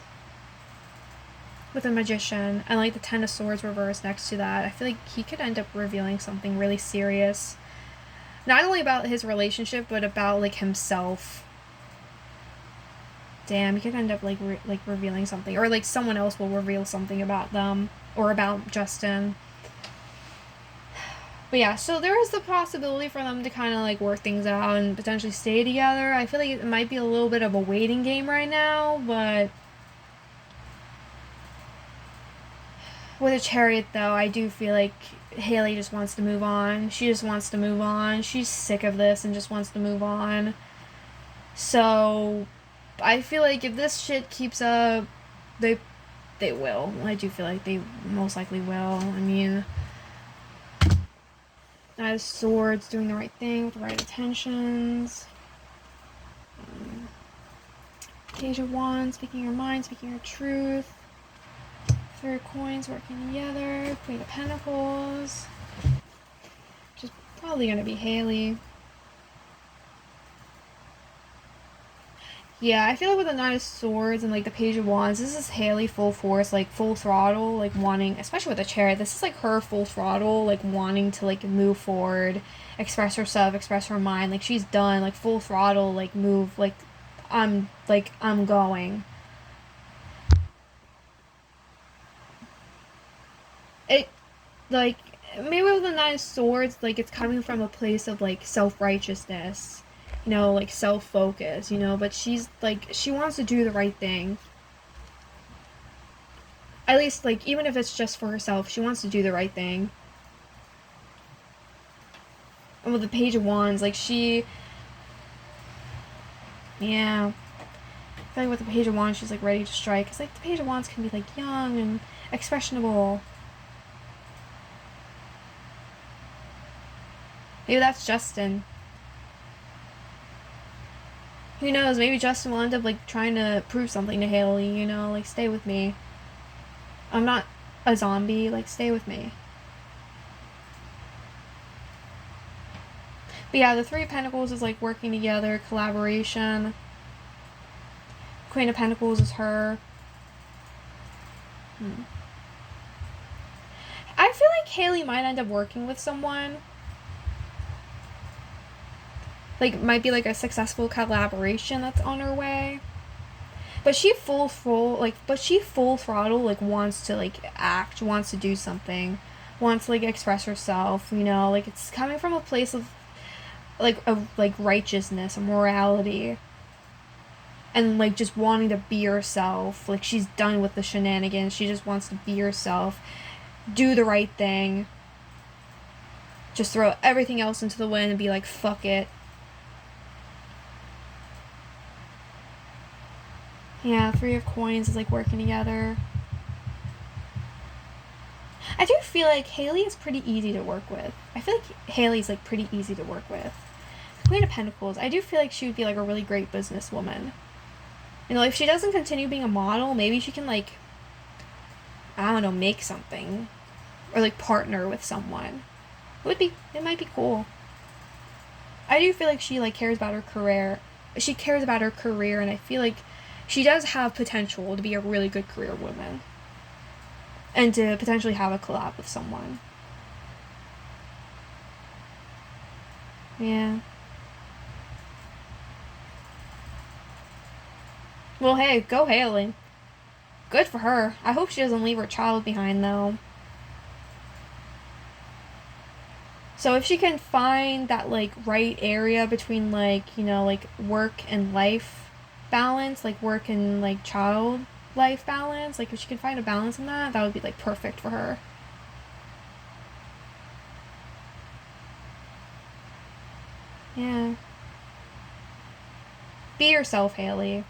With the Magician, and, like, the Ten of Swords reversed next to that, I feel like he could end up revealing something really serious. Not only about his relationship, but about, like, himself. Damn, he could end up, like, revealing something. Or, like, someone else will reveal something about them. Or about Justin. But yeah, so there is the possibility for them to kind of, like, work things out and potentially stay together. I feel like it might be a little bit of a waiting game right now, but with a Chariot, though, I do feel like Hailey just wants to move on. She just wants to move on. She's sick of this and just wants to move on. So, I feel like if this shit keeps up, they will. I do feel like they most likely will. I mean, Knight of Swords doing the right thing with the right intentions. Page of Wands, speaking your mind, speaking your truth. Three of Coins working together. Queen of Pentacles. Which is probably going to be Hailey. Yeah, I feel like with the Nine of Swords and like the Page of Wands, this is Hailey full force, like full throttle, like wanting, especially with the chair. This is like her full throttle, like wanting to like move forward, express herself, express her mind. Like she's done, like full throttle, like move, I'm going. It like maybe with the Nine of Swords, like it's coming from a place of like self righteousness, like self focus, But she's like she wants to do the right thing. At least like even if it's just for herself, she wants to do the right thing. And with the Page of Wands, like yeah, I feel like with the Page of Wands, she's like ready to strike. Cause like the Page of Wands can be like young and expressionable. Maybe that's Justin. Who knows? Maybe Justin will end up like trying to prove something to Hailey. Like stay with me. I'm not a zombie. Like stay with me. But yeah, the Three of Pentacles is like working together, collaboration. Queen of Pentacles is her. I feel like Hailey might end up working with someone. Like, might be like a successful collaboration that's on her way. But she full throttle, like, wants to, like, act, wants to do something, wants to, like, express herself, Like, it's coming from a place of, like, righteousness, morality. And, like, just wanting to be herself. Like, she's done with the shenanigans. She just wants to be herself. Do the right thing. Just throw everything else into the wind and be like, fuck it. Yeah, Three of Coins is like working together. I do feel like Hailey is pretty easy to work with. I feel like Hailey's like pretty easy to work with. Queen of Pentacles, I do feel like she would be like a really great businesswoman. If she doesn't continue being a model, maybe she can like, I don't know, make something. Or like partner with someone. It might be cool. I do feel like she like cares about her career. She cares about her career, and I feel like she does have potential to be a really good career woman. And to potentially have a collab with someone. Yeah. Well, hey, go Hailey. Good for her. I hope she doesn't leave her child behind, though. So if she can find that, like, right area between, like, like, work and life balance, like, work and, like, child life balance, like, if she can find a balance in that would be, like, perfect for her. Yeah. Be yourself, Hailey.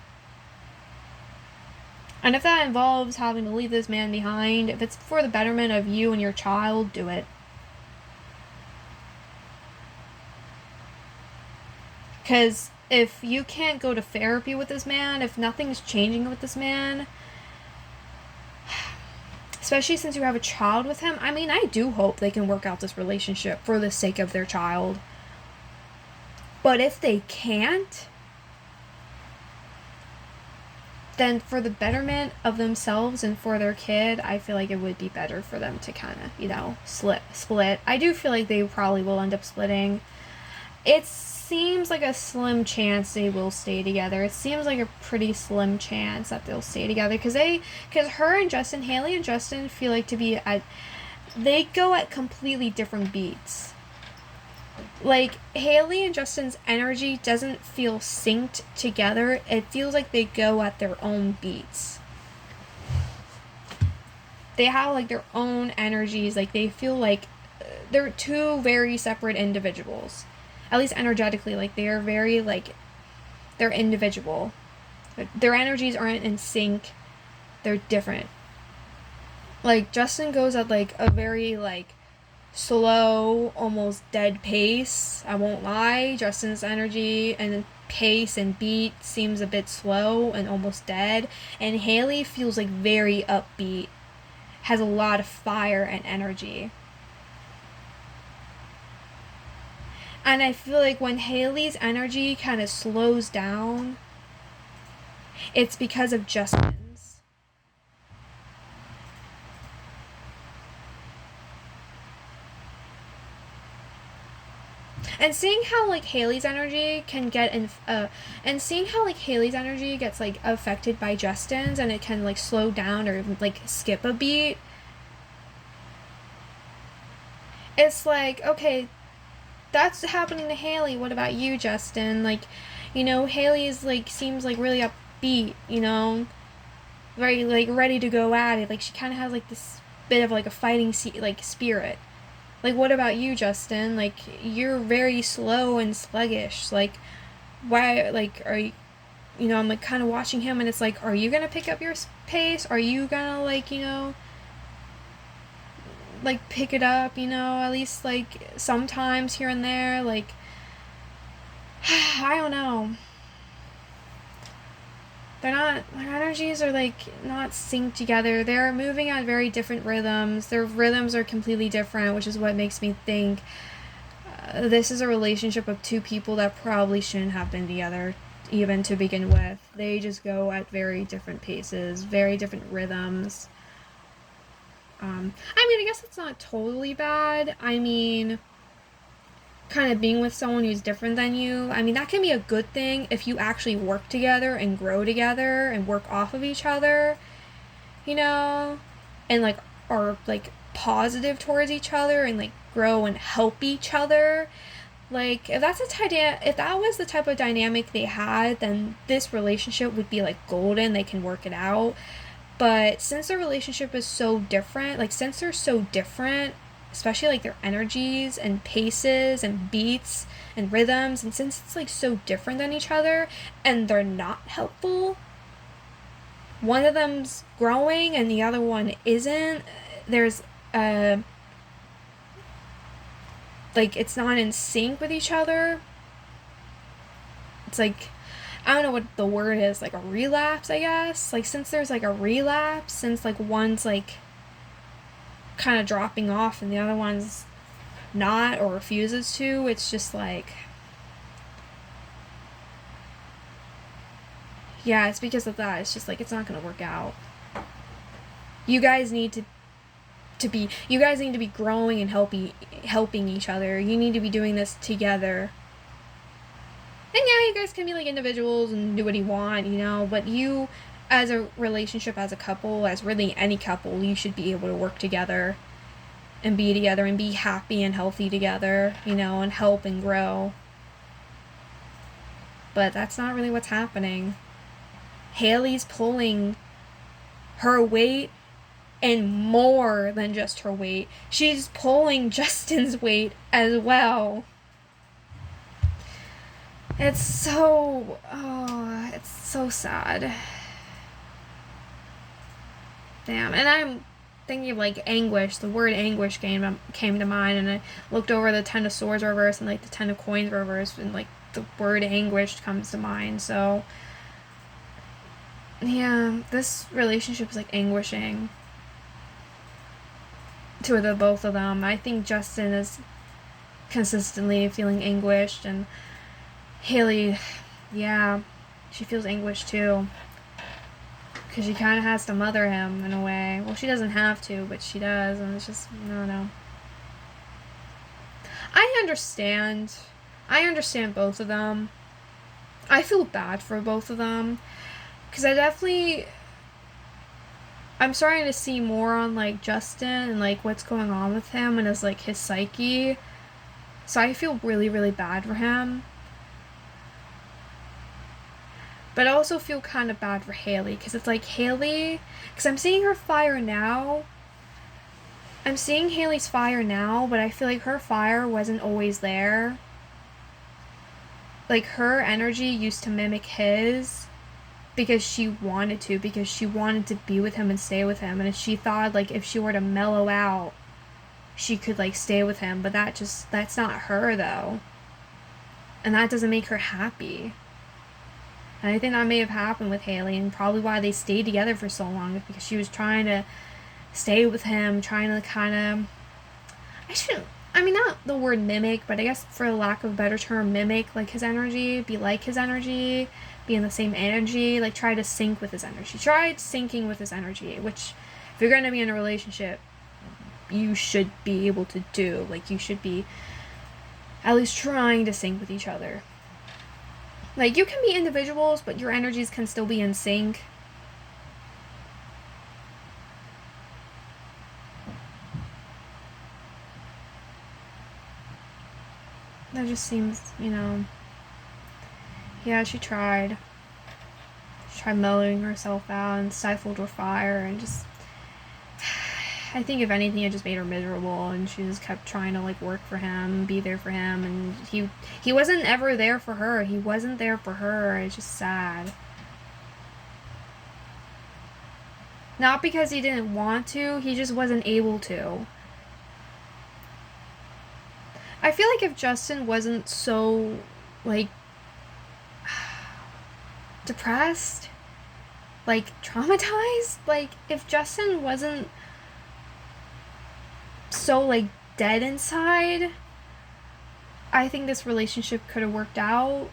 And if that involves having to leave this man behind, if it's for the betterment of you and your child, do it. Because if you can't go to therapy with this man, if nothing's changing with this man, especially since you have a child with him, I mean, I do hope they can work out this relationship for the sake of their child. But if they can't, then for the betterment of themselves and for their kid, I feel like it would be better for them to kind of, split. I do feel like they probably will end up splitting. It seems like a slim chance they will stay together. It seems like a pretty slim chance that they'll stay together because her and Justin, Hailey and Justin feel like they go at completely different beats. Like, Hailey and Justin's energy doesn't feel synced together. It feels like they go at their own beats. They have, like, their own energies. Like, they feel like they're two very separate individuals. At least energetically. Like, they are very, like, they're individual. Their energies aren't in sync. They're different. Like, Justin goes at, like, a very, like, slow, almost dead pace. I won't lie. Justin's energy and pace and beat seems a bit slow and almost dead. And Hailey feels like very upbeat, has a lot of fire and energy. And I feel like when Hailey's energy kind of slows down, it's because of Justin's. And seeing how like Hailey's energy can get and seeing how like Hailey's energy gets like affected by Justin's, and it can like slow down or like skip a beat. It's like, okay, that's happening to Hailey. What about you, Justin? Like, you know, Hailey's like seems like really upbeat, you know, very like ready to go at it. Like she kind of has like this bit of like a fighting like spirit. Like, what about you, Justin? Like, you're very slow and sluggish. Like, why? Like, are you? You know, I'm like kind of watching him, and it's like, are you gonna pick up your pace? Are you gonna like, you know, like pick it up? You know, at least like sometimes here and there. Like, I don't know. They're not, their energies are like not synced together. They're moving at very different rhythms. Their rhythms are completely different, which is what makes me think this is a relationship of two people that probably shouldn't have been together even to begin with. They just go at very different paces, very different rhythms. I mean, I guess it's not totally bad. I mean, kind of being with someone who's different than you, I mean, that can be a good thing if you actually work together and grow together and work off of each other, you know, and like are like positive towards each other and like grow and help each other. Like, if if that was the type of dynamic they had, then this relationship would be like golden. They can work it out. But since their relationship is so different, like since they're so different, especially like their energies and paces and beats and rhythms, and since it's like so different than each other and they're not helpful, one of them's growing and the other one isn't, there's like it's not in sync with each other. It's like, I don't know what the word is, like a relapse, I guess. Like, since there's like a relapse, since like one's like kind of dropping off and the other one's not or refuses to, it's just like, yeah, it's because of that. It's just like, it's not gonna work out. You guys need you guys need to be growing and helping each other. You need to be doing this together. And yeah, you guys can be like individuals and do what you want, you know, but you, as a relationship, as a couple, as really any couple, you should be able to work together and be together and be happy and healthy together, you know, and help and grow. But that's not really what's happening. Hailey's pulling her weight, and more than just her weight. She's pulling Justin's weight as well. It's so sad. Damn. And I'm thinking of like anguish. The word anguish came to mind, and I looked over the Ten of Swords reverse and like the Ten of Coins reverse, and like the word anguish comes to mind. So yeah, this relationship is like anguishing to the both of them. I think Justin is consistently feeling anguished, and Hailey, yeah, she feels anguish too. Because she kind of has to mother him in a way. Well, she doesn't have to, but she does, and it's just, I don't know. I understand both of them. I feel bad for both of them. Because I'm starting to see more on, like, Justin and, like, what's going on with him and his, like, his psyche. So I feel really, really bad for him. But I also feel kind of bad for Hailey, because it's like Hailey, because I'm seeing her fire now. I'm seeing Hailey's fire now, but I feel like her fire wasn't always there. Like, her energy used to mimic his because she wanted to be with him and stay with him. And she thought, like, if she were to mellow out, she could, like, stay with him. But that's not her, though. And that doesn't make her happy. And I think that may have happened with Hailey, and probably why they stayed together for so long is because she was trying to stay with him, trying to kind of... I mean, not the word mimic, but I guess for lack of a better term, mimic like his energy, be like his energy, be in the same energy, like try to sync with his energy. Try syncing with his energy, which if you're going to be in a relationship, you should be able to do. Like, you should be at least trying to sync with each other. Like, you can be individuals, but your energies can still be in sync. That just seems, yeah, she tried. She tried mellowing herself out and stifled her fire and just, I think if anything, it just made her miserable, and she just kept trying to, like, work for him, be there for him, and he wasn't ever there for her. He wasn't there for her. It's just sad. Not because he didn't want to, he just wasn't able to. I feel like if Justin wasn't so, like, depressed, like, traumatized, like, if Justin wasn't so, like, dead inside, I think this relationship could have worked out.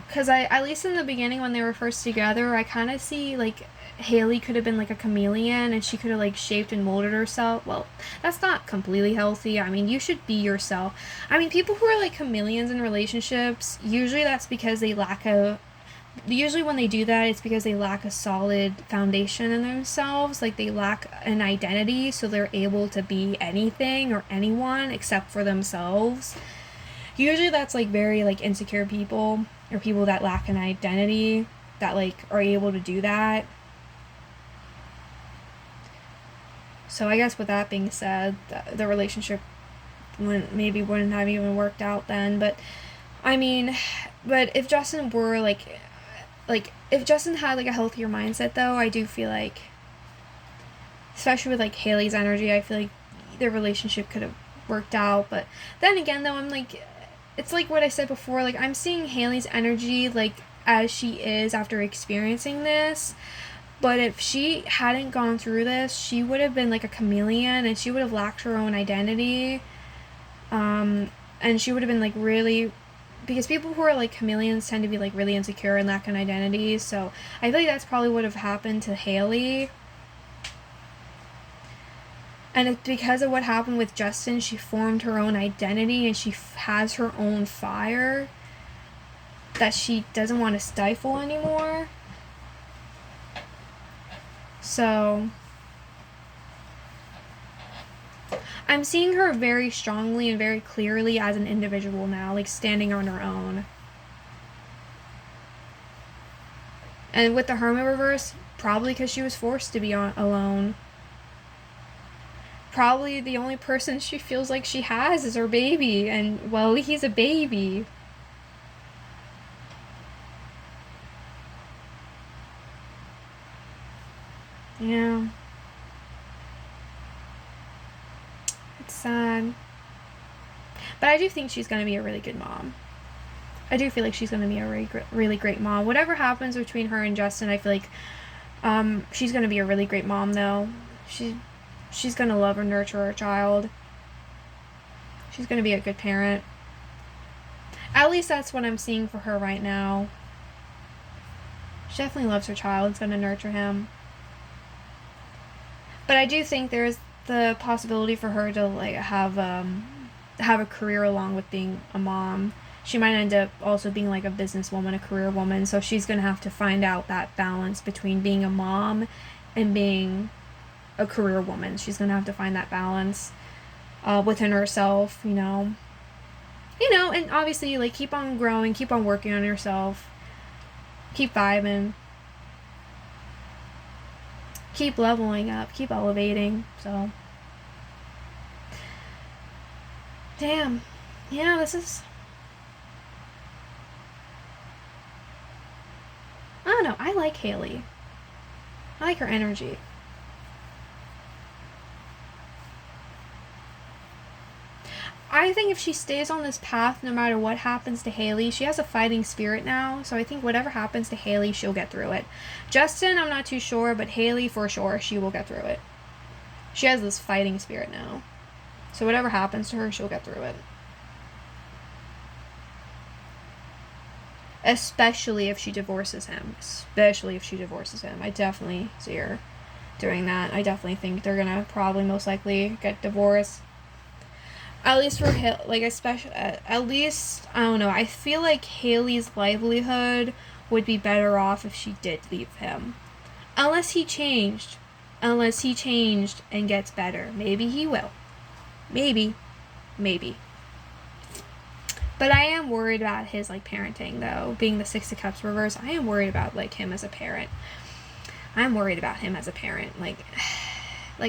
Because at least in the beginning when they were first together, I kind of see, like, Hailey could have been like a chameleon, and she could have, like, shaped and molded herself. Well, that's not completely healthy. I mean, you should be yourself. I mean, people who are like chameleons in relationships, usually that's because they usually when they do that, it's because they lack a solid foundation in themselves. Like, they lack an identity, so they're able to be anything or anyone except for themselves. Usually that's, like, very, like, insecure people, or people that lack an identity, that, like, are able to do that. So I guess with that being said, the relationship wouldn't have even worked out then. But I mean, but if Justin were like if Justin had, like, a healthier mindset, though, I do feel like, especially with, like, Hailey's energy, I feel like their relationship could have worked out. But then again, though, I'm like, it's like what I said before, like, I'm seeing Hailey's energy, like, as she is after experiencing this. But if she hadn't gone through this, she would have been like a chameleon, and she would have lacked her own identity. And she would have been, like, really, because people who are like chameleons tend to be, like, really insecure and lack an identity. So I feel like that's probably what would have happened to Hailey. And it's because of what happened with Justin, she formed her own identity, and she has her own fire that she doesn't want to stifle anymore. So I'm seeing her very strongly and very clearly as an individual now, like, standing on her own. And with the Hermit reverse, probably because she was forced to be alone. Probably the only person she feels like she has is her baby, and, well, he's a baby. Yeah. It's sad. But I do think she's going to be a really good mom. I do feel like she's going to be a really great mom. Whatever happens between her and Justin, I feel like she's going to be a really great mom, though. She's going to love and nurture her child. She's going to be a good parent. At least that's what I'm seeing for her right now. She definitely loves her child. It's going to nurture him. But I do think there's the possibility for her to, like, have a career along with being a mom. She might end up also being, like, a businesswoman, a career woman. So she's going to have to find out that balance between being a mom and being a career woman. She's going to have to find that balance within herself, and obviously, like, keep on growing, keep on working on yourself, keep vibing, keep leveling up, keep elevating. So, damn. Yeah, this is, I don't know, I like Hailey. I like her energy. I think if she stays on this path, no matter what happens to Hailey, she has a fighting spirit now, so I think whatever happens to Hailey, she'll get through it. Justin, I'm not too sure, but Hailey, for sure, she will get through it. She has this fighting spirit now. So whatever happens to her, she'll get through it. Especially if she divorces him. I definitely see her doing that. I definitely think they're gonna probably most likely get divorced. At least for like, especially at least, I don't know, I feel like Hailey's livelihood would be better off if she did leave him. Unless he changed and gets better. Maybe he will. Maybe. But I am worried about his, like, parenting, though. Being the Six of Cups reverse, I am worried about, like, him as a parent. Like,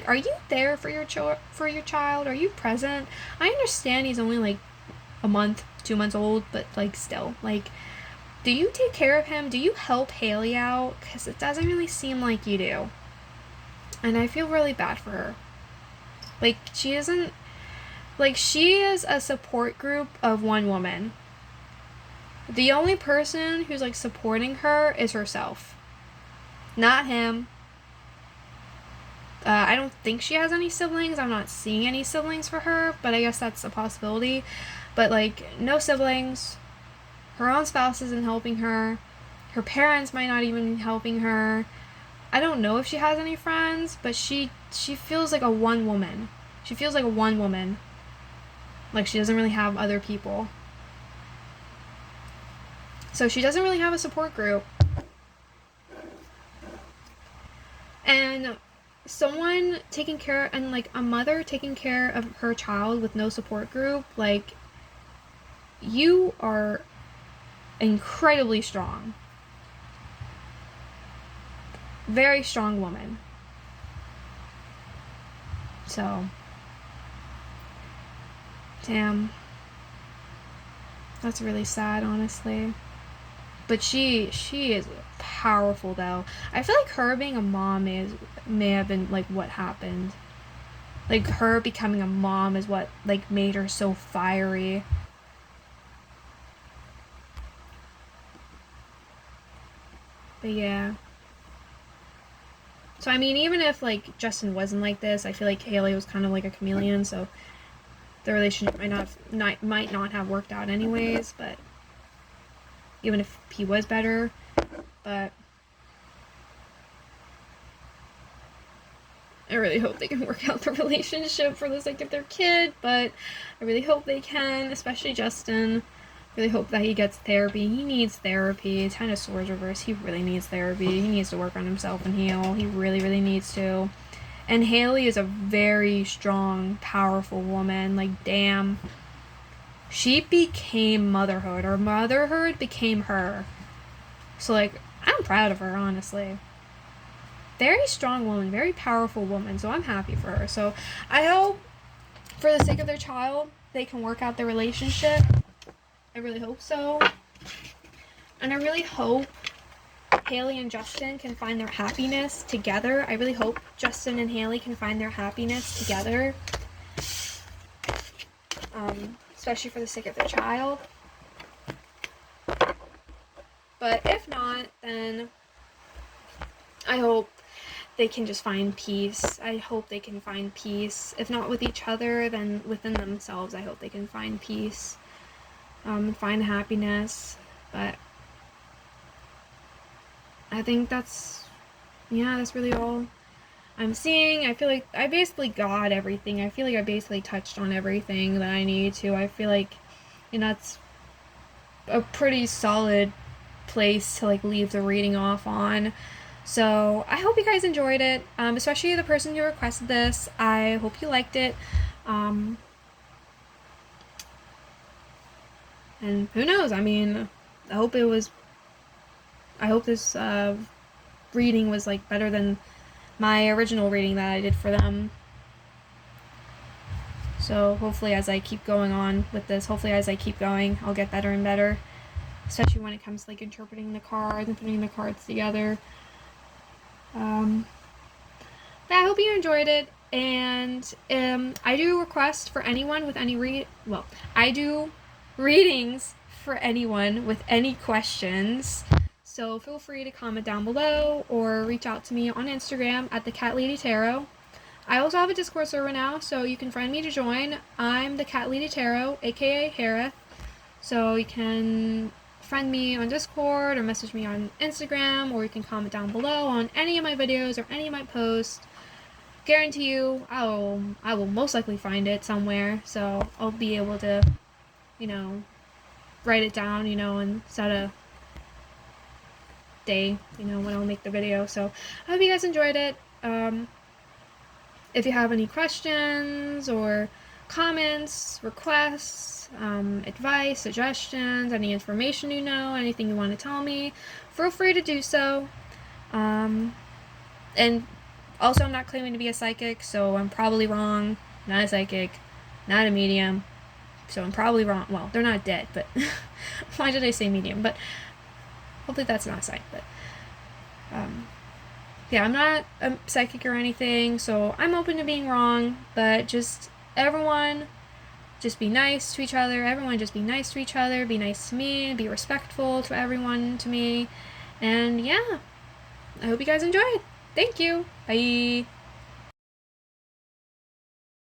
are you there for your child? Are you present? I understand he's only, like, a month, 2 months old, but, like, still. Like, do you take care of him? Do you help Hailey out? Because it doesn't really seem like you do. And I feel really bad for her. Like, she isn't... Like, she is a support group of one woman. The only person who's, like, supporting her is herself. Not him. I don't think she has any siblings. I'm not seeing any siblings for her, but I guess that's a possibility. But, like, no siblings. Her own spouse isn't helping her. Her parents might not even be helping her. I don't know if she has any friends, but she feels like a one woman. Like, she doesn't really have other people. So she doesn't really have a support group. And someone taking care, and, like, a mother taking care of her child with no support group, like, you are incredibly strong. Very strong woman. So, damn. That's really sad, honestly. But she is powerful, though. I feel like her being a mom may have been, like, what happened. Like, her becoming a mom is what, like, made her so fiery. But yeah. So, I mean, even if, like, Justin wasn't like this, I feel like Hailey was kind of like a chameleon, so the relationship might not have worked out anyways, but even if he was better, but I really hope they can work out the relationship for the sake of their kid, but I really hope they can, especially Justin. Really hope that he gets therapy. He needs therapy. Ten of Swords reverse. He really needs therapy. He needs to work on himself and heal. He really, really needs to. And Hailey is a very strong, powerful woman. Like, damn. She became motherhood. Or motherhood became her. So, like, I'm proud of her, honestly. Very strong woman. Very powerful woman. So I'm happy for her. So I hope, for the sake of their child, they can work out their relationship. I really hope so. And I really hope Hailey and Justin can find their happiness together. I really hope Justin and Hailey can find their happiness together. Especially for the sake of their child. But if not, then I hope they can just find peace. I hope they can find peace. If not with each other, then within themselves, I hope they can find peace. And find happiness. But I think that's really all I'm seeing. I feel like I basically got everything. I feel like I basically touched on everything that I need to. I feel like, it's a pretty solid place to, like, leave the reading off on. So I hope you guys enjoyed it, especially the person who requested this. I hope you liked it. And who knows? I mean, I hope this reading was, like, better than my original reading that I did for them. So hopefully as I keep going on with this, I'll get better and better. Especially when it comes to, like, interpreting the cards and putting the cards together. But I hope you enjoyed it. And I do request for anyone with any I do readings for anyone with any questions, so feel free to comment down below or reach out to me on Instagram at the Cat Lady Tarot. I also have a Discord server now, so you can friend me to join. I'm the Cat Lady Tarot, aka Harith. So you can friend me on Discord or message me on Instagram, or you can comment down below on any of my videos or any of my posts. Guarantee you, I will most likely find it somewhere, so I'll be able to, write it down, and set a day, when I'll make the video. So I hope you guys enjoyed it. If you have any questions or comments, requests, advice, suggestions, any information anything you want to tell me, feel free to do so. And also, I'm not claiming to be a psychic, so I'm probably wrong. Not a psychic, not a medium, so I'm probably wrong. Well, they're not dead, but why did I say medium? But hopefully that's not a sign. But yeah, I'm not a psychic or anything, so I'm open to being wrong, but just everyone just be nice to each other. Everyone just be nice to each other. Be nice to me. Be respectful to everyone, to me. And yeah, I hope you guys enjoyed. Thank you. Bye.